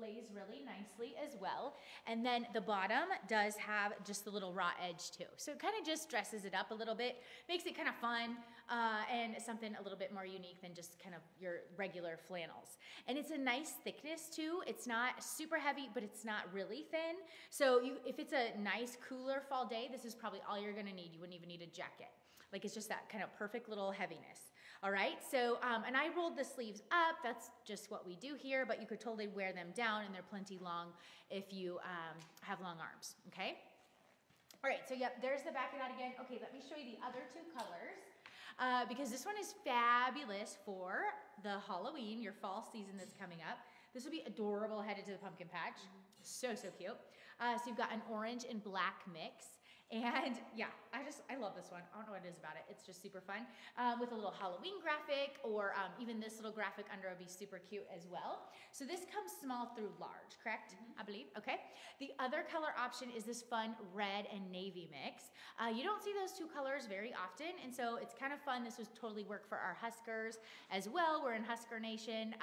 lays really nicely as well, and then the bottom does have just the little raw edge too. So it kind of just dresses it up a little bit, makes it kind of fun, and something a little bit more unique than just kind of your regular flannels. And it's a nice thickness too. It's not super heavy, but it's not really thin. So if it's a nice cooler fall day, this is probably all you're gonna need. You wouldn't even need a jacket. Like, it's just that kind of perfect little heaviness. All right, so, and I rolled the sleeves up. That's just what we do here, but you could totally wear them down, and they're plenty long if you have long arms, okay? All right, so yep, there's the back of that again. Okay, let me show you the other two colors. Because this one is fabulous for the Halloween, your fall season that's coming up. This will be adorable headed to the pumpkin patch. So, so cute. So you've got an orange and black mix. And yeah, I love this one. I don't know what it is about it. It's just super fun. With a little Halloween graphic, or even this little graphic under would be super cute as well. So this comes small through large, correct? I believe, okay. The other color option is this fun red and navy mix. You don't see those two colors very often, and so it's kind of fun. This would totally work for our Huskers as well. We're in Husker Nation.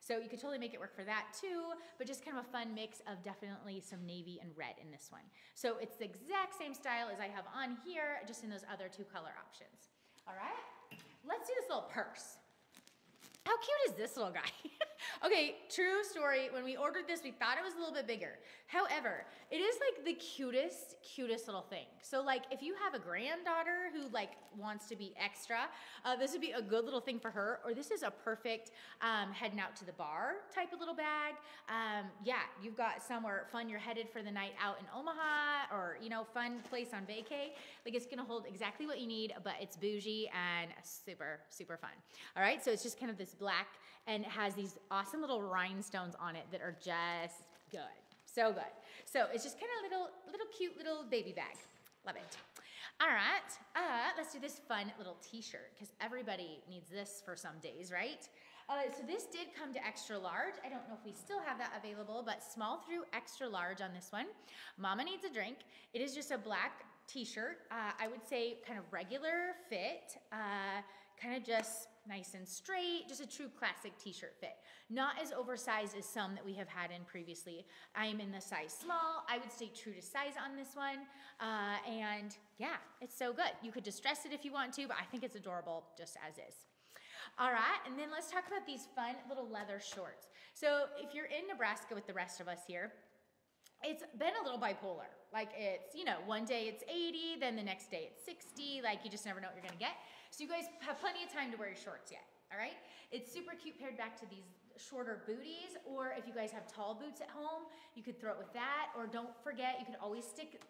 So you could totally make it work for that too, but just kind of a fun mix of definitely some navy and red in this one. So it's the exact same style as I have on here, just in those other two color options. All right, let's do this little purse. How cute is this little guy? Okay, true story. When we ordered this, we thought it was a little bit bigger. However, it is like the cutest little thing. So like, if you have a granddaughter who like wants to be extra, this would be a good little thing for her. Or this is a perfect heading out to the bar type of little bag. Yeah, you've got somewhere fun. You're headed for the night out in Omaha, or fun place on vacay. Like, it's gonna hold exactly what you need, but it's bougie and super, super fun. All right, so it's just kind of this black, and it has these awesome little rhinestones on it that are just good. So good. So it's just kind of little cute little baby bag. Love it. All right, let's do this fun little t-shirt, because everybody needs this for some days, right? So this did come to extra large. I don't know if we still have that available, but small through extra large on this one. Mama needs a drink. It is just a black t-shirt. I would say kind of regular fit, kind of just nice and straight, just a true classic t-shirt fit. Not as oversized as some that we have had in previously. I'm in the size small. I would stay true to size on this one. And yeah, it's so good. You could just dress it if you want to, but I think it's adorable just as is. All right, and then let's talk about these fun little leather shorts. So if you're in Nebraska with the rest of us here, it's been a little bipolar. Like, it's, one day it's 80, then the next day it's 60. Like, you just never know what you're gonna get. So you guys have plenty of time to wear your shorts yet, all right? It's super cute paired back to these shorter booties, or if you guys have tall boots at home, you could throw it with that, or don't forget, you could always stick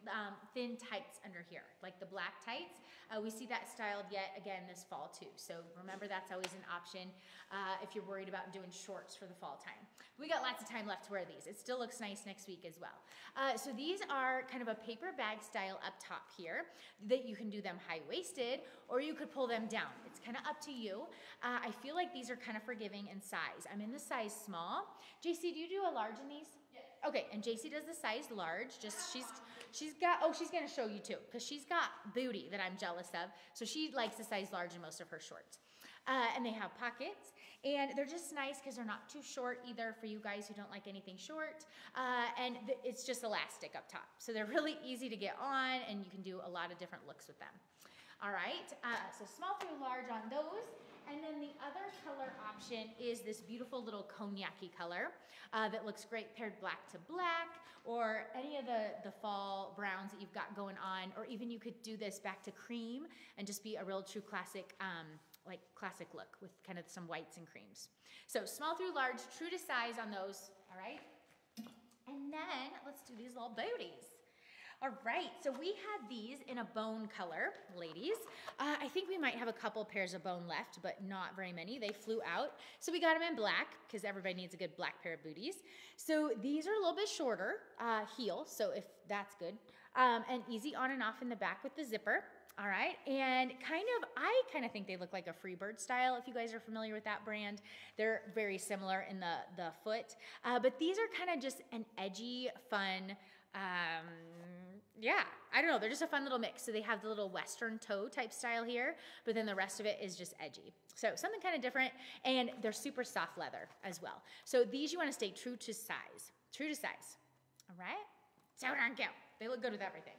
thin tights under here, like the black tights. We see that styled yet again this fall too, so remember that's always an option if you're worried about doing shorts for the fall time. We got lots of time left to wear these. It still looks nice next week as well. So these are kind of a paper bag style up top here, that you can do them high-waisted, or you could pull them down. It's kind of up to you. I feel like these are kind of forgiving in size. I'm in the size small. JC, do you do a large in these? Yes. Okay, and JC does the size large. Just she's got, she's gonna show you too, because she's got booty that I'm jealous of. So she likes the size large in most of her shorts. And they have pockets, and they're just nice because they're not too short either for you guys who don't like anything short. And it's just elastic up top. So they're really easy to get on, and you can do a lot of different looks with them. All right, so small through large on those. And then the other color option is this beautiful little cognac-y color that looks great paired black to black, or any of the fall browns that you've got going on, or even you could do this back to cream and just be a real true classic, like classic look with kind of some whites and creams. So small through large, true to size on those, all right? And then let's do these little booties. All right, so we have these in a bone color, ladies. I think we might have a couple pairs of bone left, but not very many. They flew out. So we got them in black, because everybody needs a good black pair of booties. So these are a little bit shorter heel, so if that's good. And easy on and off in the back with the zipper. All right, and I kind of think they look like a Freebird style, if you guys are familiar with that brand. They're very similar in the foot, but these are kind of just an edgy, fun, yeah, I don't know, they're just a fun little mix. So they have the little Western toe type style here, but then the rest of it is just edgy. So something kind of different, and they're super soft leather as well. So these you want to stay true to size, all right? So darn cute. They look good with everything.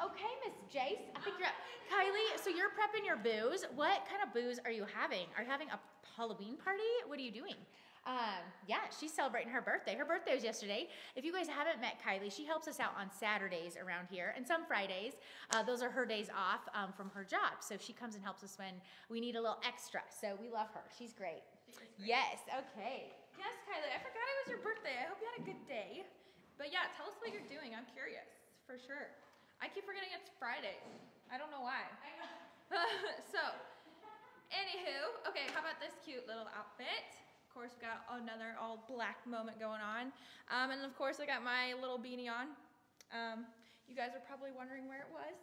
Okay, Miss Jace, I think you're up. Kylie, so you're prepping your booze. What kind of booze are you having? Are you having a Halloween party? What are you doing? Yeah, she's celebrating her birthday. Her birthday was yesterday. If you guys haven't met Kylie, she helps us out on Saturdays around here and some Fridays. Those are her days off from her job. So she comes and helps us when we need a little extra. So we love her. She's great. Yes, okay. Yes, Kylie, I forgot it was your birthday. I hope you had a good day. But yeah, tell us what you're doing. I'm curious, for sure. I keep forgetting it's Friday. I don't know why. So, anywho, okay, how about this cute little outfit? Of course, we got another all black moment going on. And then of course, I got my little beanie on. You guys are probably wondering where it was.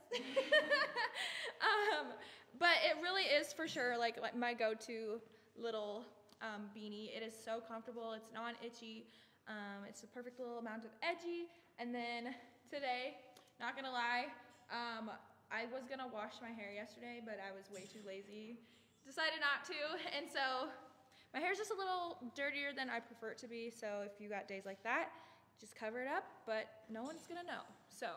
But it really is for sure like my go-to little beanie. It is so comfortable. It's non-itchy. It's the perfect little amount of edgy. And then today, not gonna lie, I was gonna wash my hair yesterday, but I was way too lazy. Decided not to, and so my hair's just a little dirtier than I prefer it to be, so if you got days like that, just cover it up, but no one's gonna know. So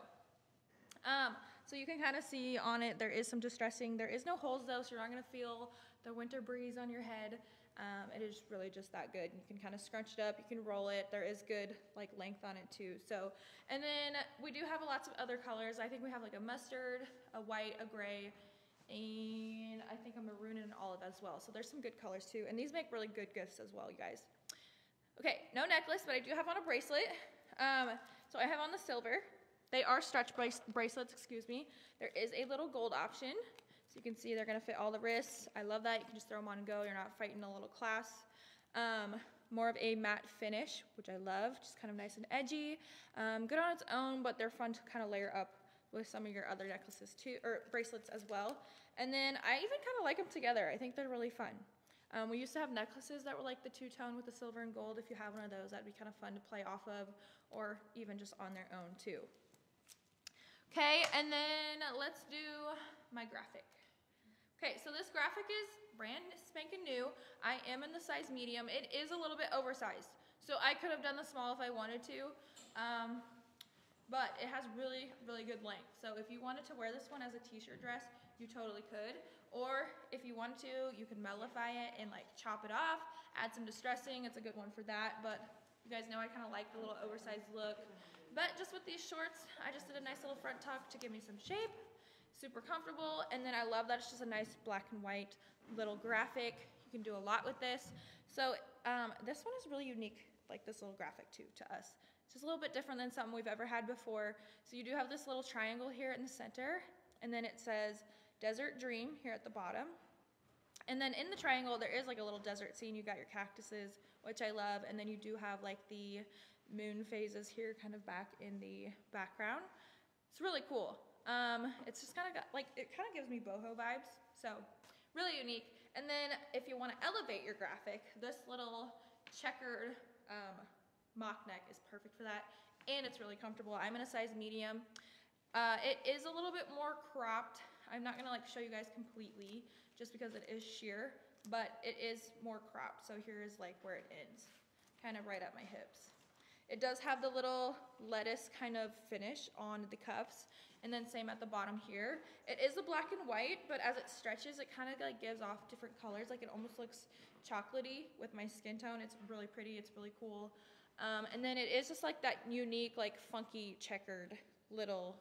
you can kind of see on it, there is some distressing. There is no holes though, so you're not gonna feel the winter breeze on your head. It is really just that good. You can kind of scrunch it up, you can roll it. There is good like length on it too. So, and then we do have lots of other colors. I think we have like a mustard, a white, a gray, and I think a maroon and an olive as well. So there's some good colors too. And these make really good gifts as well, you guys. Okay, no necklace, but I do have on a bracelet. So I have on the silver. They are stretch bracelets, excuse me. There is a little gold option. So you can see they're gonna fit all the wrists. I love that. You can just throw them on and go. You're not fighting a little clasp. More of a matte finish, which I love. Just kind of nice and edgy. Good on its own, but they're fun to kind of layer up with some of your other necklaces too, or bracelets as well. And then I even kind of like them together. I think they're really fun. We used to have necklaces that were like the two-tone with the silver and gold. If you have one of those, that'd be kind of fun to play off of, or even just on their own too. Okay, and then let's do my graphic. Okay, so this graphic is brand spanking new. I am in the size medium. It is a little bit oversized, so I could have done the small if I wanted to, but it has really, really good length. So if you wanted to wear this one as a t-shirt dress, you totally could. Or if you want to, you can mellify it and like chop it off, add some distressing. It's a good one for that, but you guys know I kind of like the little oversized look. But just with these shorts, I just did a nice little front tuck to give me some shape. Super comfortable, and then I love that it's just a nice black and white little graphic. You can do a lot with this. So this one is really unique, like this little graphic too, to us. It's just a little bit different than something we've ever had before. So you do have this little triangle here in the center, and then it says Desert Dream here at the bottom. And then in the triangle, there is like a little desert scene. You got your cactuses, which I love, and then you do have like the moon phases here kind of back in the background. It's really cool. It's just kind of got, like, it kind of gives me boho vibes, so really unique. And then if you want to elevate your graphic, this little checkered mock neck is perfect for that, and it's really comfortable. I'm in a size medium. It is a little bit more cropped. I'm not gonna like show you guys completely just because it is sheer, but it is more cropped. So here is like where it ends, kind of right at my hips. It does have the little lettuce kind of finish on the cuffs, and then same at the bottom here. It is a black and white, but as it stretches, it kind of like gives off different colors. Like it almost looks chocolatey with my skin tone. It's really pretty. It's really cool. And then it is just like that unique, like funky checkered little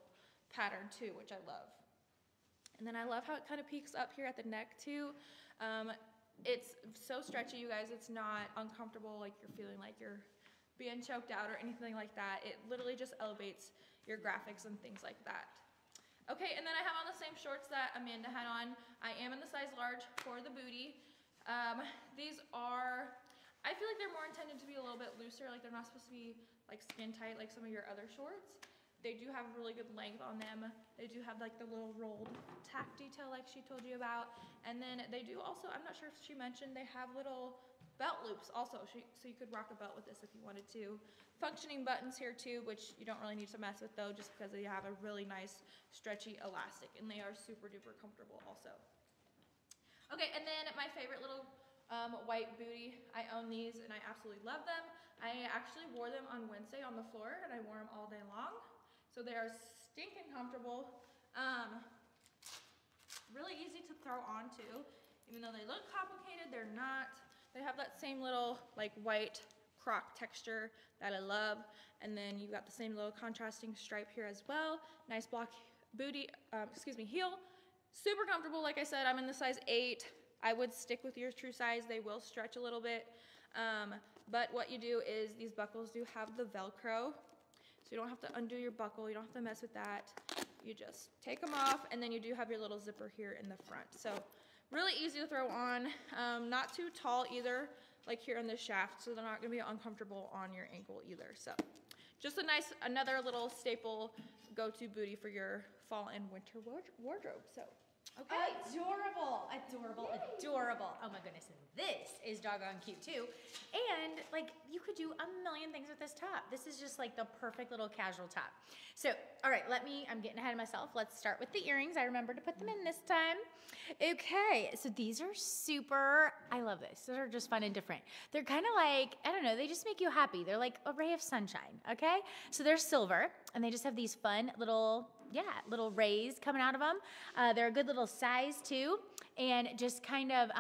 pattern too, which I love. And then I love how it kind of peaks up here at the neck too. It's so stretchy, you guys. It's not uncomfortable, like you're feeling like you're being choked out or anything like that. It literally just elevates your graphics and things like that. Okay, and then I have on the same shorts that Amanda had on. I am in the size large for the booty. These are, I feel like they're more intended to be a little bit looser, like they're not supposed to be like skin tight like some of your other shorts. They do have really good length on them. They do have like the little rolled tack detail like she told you about. And then they do also, I'm not sure if she mentioned, they have little belt loops also, so you could rock a belt with this if you wanted to. Functioning buttons here too, which you don't really need to mess with though, just because they have a really nice stretchy elastic, and they are super duper comfortable also. Okay, and then my favorite little white booty. I own these and I absolutely love them. I actually wore them on Wednesday on the floor, and I wore them all day long. So they are stinking comfortable. Really easy to throw on too. Even though they look complicated, they're not. They have that same little like white croc texture that I love. And then you've got the same little contrasting stripe here as well. Nice block booty, heel. Super comfortable. Like I said, I'm in the size 8. I would stick with your true size. They will stretch a little bit. But what you do is these buckles do have the Velcro. So you don't have to undo your buckle. You don't have to mess with that. You just take them off, and then you do have your little zipper here in the front. So really easy to throw on. Not too tall either, like here in the shaft, so they're not gonna be uncomfortable on your ankle either. So just a nice, another little staple go-to booty for your fall and winter wardrobe. So, okay. Adorable, adorable, adorable. Oh my goodness, this is doggone cute too. And like, you could do a million things with this top. This is just like the perfect little casual top. So, all right, I'm getting ahead of myself. Let's start with the earrings. I remember to put them in this time. Okay, so these are super, I love this. These are just fun and different. They're kind of like, I don't know, they just make you happy. They're like a ray of sunshine, okay? So they're silver, and they just have these fun little rays coming out of them. They're a good little size too, and just kind of,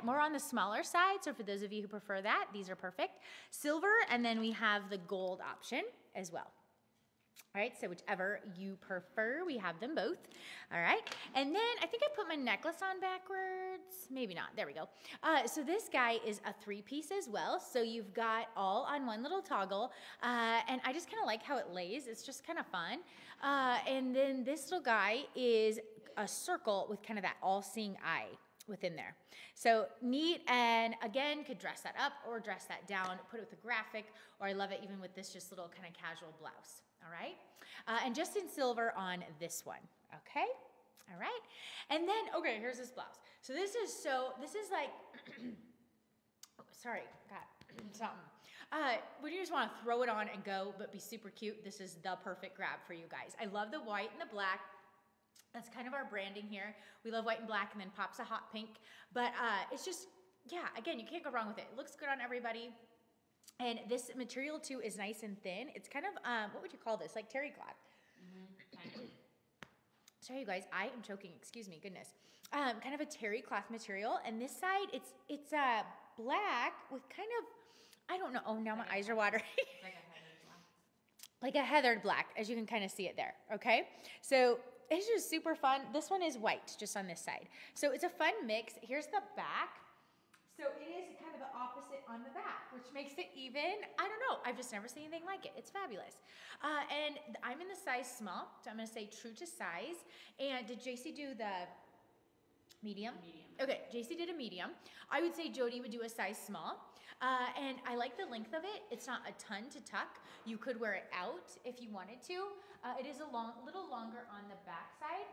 more on the smaller side. So for those of you who prefer that, these are perfect. Silver, and then we have the gold option as well. All right, so whichever you prefer, we have them both. All right, and then I think I put my necklace on backwards. Maybe not. There we go. So this guy is a 3-piece as well. So you've got all on one little toggle, and I just kind of like how it lays. It's just kind of fun. And then this little guy is a circle with kind of that all-seeing eye within there. So neat, and again, could dress that up or dress that down, put it with a graphic, or I love it even with this just little kind of casual blouse. All right, and just in silver on this one, okay? All right, and then, okay, here's this blouse. So this is like, sorry, got something. When you just want to throw it on and go, but be super cute, this is the perfect grab for you guys. I love the white and the black. That's kind of our branding here. We love white and black, and then pops a hot pink. But it's just, yeah, again, you can't go wrong with it. It looks good on everybody. And this material too is nice and thin. It's kind of, what would you call this? Like terry cloth. Mm-hmm. Sorry, you guys, I am choking. Excuse me, goodness. Kind of a terry cloth material. And this side, it's black with kind of, I don't know. Oh, now my eyes are watering. Like a heathered black, as you can kind of see it there. Okay, so it's just super fun. This one is white, just on this side. So it's a fun mix. Here's the back. So it is kind of the opposite on the back, which makes it even, I don't know, I've just never seen anything like it. It's fabulous. And I'm in the size small, so I'm gonna say true to size. And did JC do the medium? Medium. Okay, JC did a medium. I would say Jody would do a size small. And I like the length of it. It's not a ton to tuck. You could wear it out if you wanted to. It is a little longer on the back side.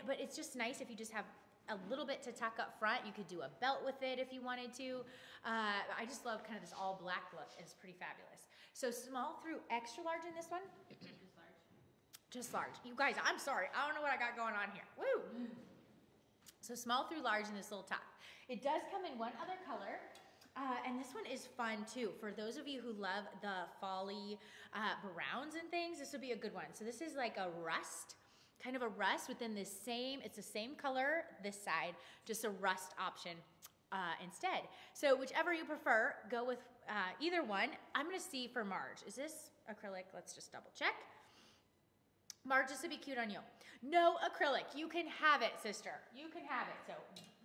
But it's just nice if you just have a little bit to tuck up front. You could do a belt with it if you wanted to. I just love kind of this all black look. It's pretty fabulous. So small through extra large in this one? Just large. Just large. You guys, I'm sorry. I don't know what I got going on here. Woo! So small through large in this little top. It does come in one other color. And this one is fun too. For those of you who love the folly browns and things, this would be a good one. So this is like a rust, kind of a rust within this same, it's the same color this side, just a rust option instead. So whichever you prefer, go with either one. I'm gonna see for Marge. Is this acrylic? Let's just double check. Marge, this would be cute on you. No acrylic. You can have it, sister. You can have it. So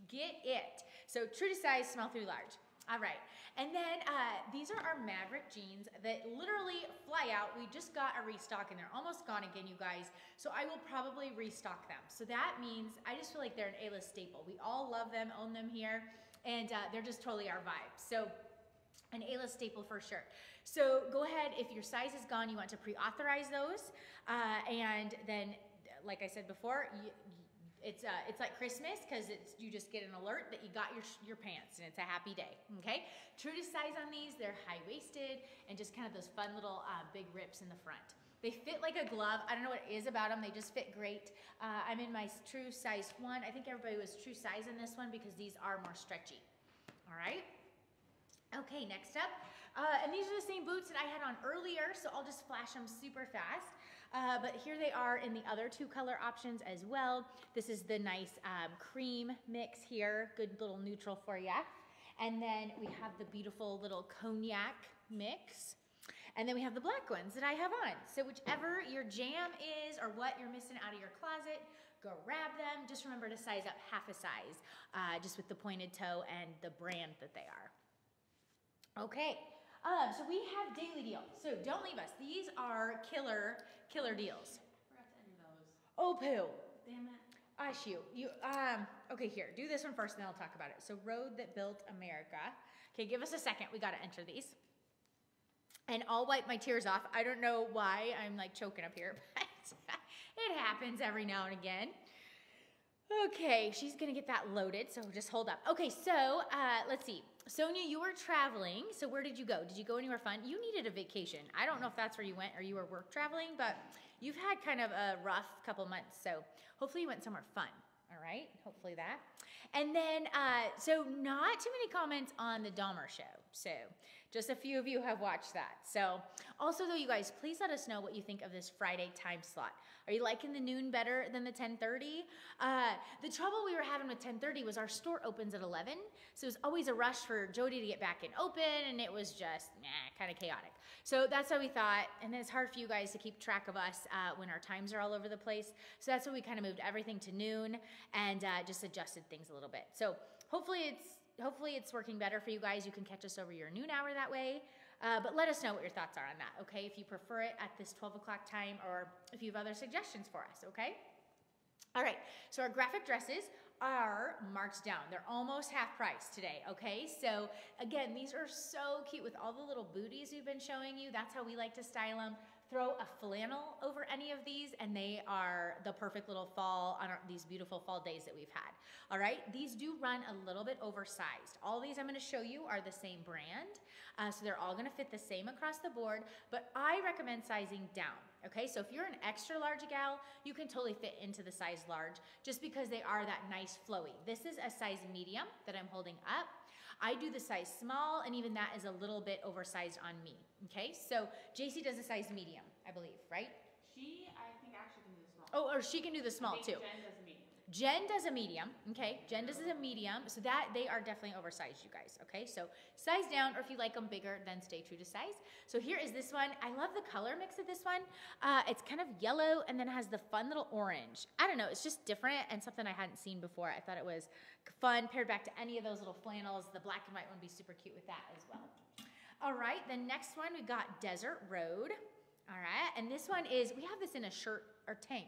get it. So true to size, small through large. All right. And then these are our Maverick jeans that literally fly out. We just got a restock and they're almost gone again, you guys. So I will probably restock them. So that means I just feel like they're an A-list staple. We all love them, own them here, and they're just totally our vibe. So an A-list staple for sure. So go ahead, if your size is gone, you want to pre-authorize those. And then, like I said before, it's like Christmas because you just get an alert that you got your pants and it's a happy day, okay? True to size on these, they're high-waisted and just kind of those fun little big rips in the front. They fit like a glove. I don't know what it is about them. They just fit great. I'm in my true size 1. I think everybody was true size in this one because these are more stretchy, all right? Okay, next up. And these are the same boots that I had on earlier, so I'll just flash them super fast. But here they are in the other 2 color options as well. This is the nice cream mix here, good little neutral for ya. And then we have the beautiful little cognac mix. And then we have the black ones that I have on. So whichever your jam is or what you're missing out of your closet, go grab them. Just remember to size up half a size, just with the pointed toe and the brand that they are. Okay, so we have daily deals. So don't leave us. These are killer deals. Forgot to end those. Oh, poo. Damn it. Ah, shoot. Okay, here, do this one first and then I'll talk about it. So Road That Built America. Okay, give us a second. We got to enter these. And I'll wipe my tears off. I don't know why I'm like choking up here, but it happens every now and again. Okay, she's gonna get that loaded, so just hold up. Okay, so let's see. Sonia, you were traveling, so where did you go? Did you go anywhere fun? You needed a vacation. I don't know if that's where you went or you were work traveling, but you've had kind of a rough couple months, so hopefully you went somewhere fun, all right? Hopefully that. And then, so not too many comments on the Dahmer show, so just a few of you have watched that. So also though, you guys, please let us know what you think of this Friday time slot. Are you liking the noon better than the 10:30? The trouble we were having with 10:30 was our store opens at 11, so it was always a rush for Jody to get back and open, and it was just kind of chaotic. So that's what we thought, and then it's hard for you guys to keep track of us when our times are all over the place. So that's why we kind of moved everything to noon and just adjusted things a little bit. So hopefully it's working better for you guys. You can catch us over your noon hour that way. But let us know what your thoughts are on that, okay? If you prefer it at this 12 o'clock time or if you have other suggestions for us, okay? All right, so our graphic dresses are marked down. They're almost half price today, okay? So again, these are so cute with all the little booties we've been showing you. That's how we like to style them. Throw a flannel over any of these and they are the perfect little fall on these beautiful fall days that we've had. All right, these do run a little bit oversized. All these I'm gonna show you are the same brand, so they're all gonna fit the same across the board, but I recommend sizing down, okay? So if you're an extra large gal, you can totally fit into the size large just because they are that nice flowy. This is a size medium that I'm holding up. I do the size small, and even that is a little bit oversized on me, okay? So JC does a size medium, I believe, right? She, I think, actually can do the small. Oh, or she can do the small I think too. Jen does a medium. Jen does a medium, okay? Jen does a medium, so that they are definitely oversized, you guys, okay? So size down, or if you like them bigger, then stay true to size. So here is this one. I love the color mix of this one. It's kind of yellow and then has the fun little orange. I don't know, it's just different and something I hadn't seen before. I thought it was fun, paired back to any of those little flannels. The black and white one would be super cute with that as well. All right, the next one, we got Desert Road. All right, and this one is, we have this in a shirt or tank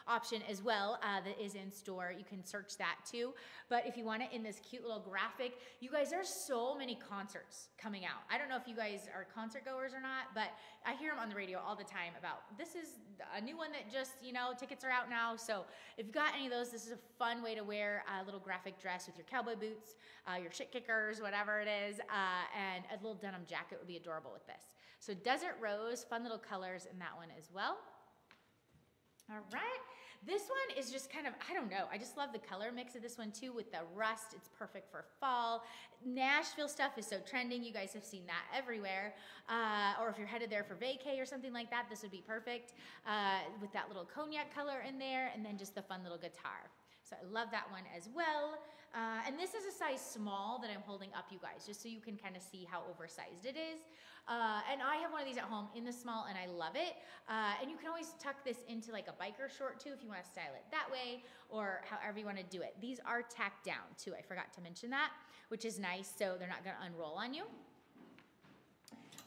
option as well that is in store. You can search that too. But if you want it in this cute little graphic, you guys, there's so many concerts coming out. I don't know if you guys are concert goers or not, but I hear them on the radio all the time about this is a new one that just, you know, tickets are out now. So if you've got any of those, this is a fun way to wear a little graphic dress with your cowboy boots, your shit kickers, whatever it is, and a little denim jacket would be adorable with this. So Desert Rose, fun little colors in that one as well. All right, This one is just kind of, I don't know, I just love the color mix of this one too with the rust. It's perfect for fall. Nashville stuff is so trending. You guys have seen that everywhere. Or if you're headed there for vacay or something like that, this would be perfect with that little cognac color in there and then just the fun little guitar. So I love that one as well. And this is a size small that I'm holding up, you guys, just so you can kind of see how oversized it is. And I have one of these at home in the small and I love it. And you can always tuck this into like a biker short too if you want to style it that way or however you want to do it. These are tacked down too. I forgot to mention that, which is nice, so they're not going to unroll on you.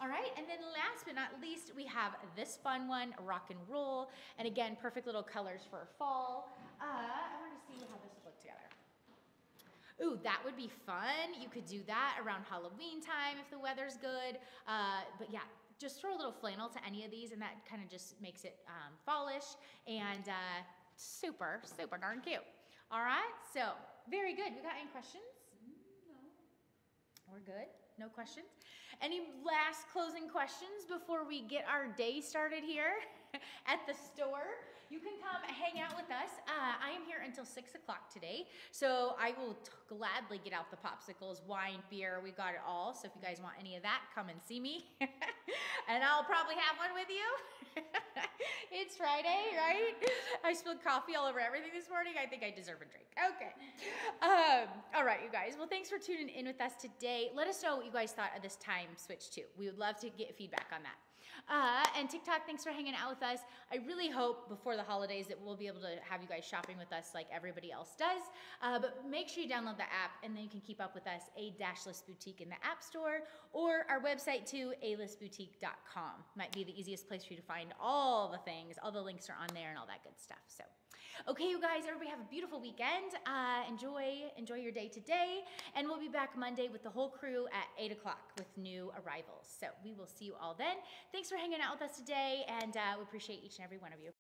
All right, and then last but not least, we have this fun one, rock and roll. And again, perfect little colors for fall. I want to see how this would look together. Ooh, that would be fun. You could do that around Halloween time if the weather's good. But yeah, just throw a little flannel to any of these and that kind of just makes it fallish and super, super darn cute. All right, so very good. We got any questions? No. We're good? No questions? Any last closing questions before we get our day started here at the store? You can come hang out with us. I am here until 6 o'clock today, so I will gladly get out the popsicles, wine, beer. We've got it all, so if you guys want any of that, come and see me. And I'll probably have one with you. It's Friday, right? I spilled coffee all over everything this morning. I think I deserve a drink. Okay. All right, you guys. Well, thanks for tuning in with us today. Let us know what you guys thought of this time switch too. We would love to get feedback on that. And TikTok, thanks for hanging out with us. I really hope before the holidays that we'll be able to have you guys shopping with us like everybody else does. But make sure you download the app and then you can keep up with us, A-List Boutique in the App Store or our website too, alistboutique.com. Might be the easiest place for you to find all the things. All the links are on there and all that good stuff. So, okay, you guys, everybody have a beautiful weekend. Enjoy your day today. And we'll be back Monday with the whole crew at 8 o'clock with new arrivals. So we will see you all then. Thanks for hanging out with us today, and we appreciate each and every one of you.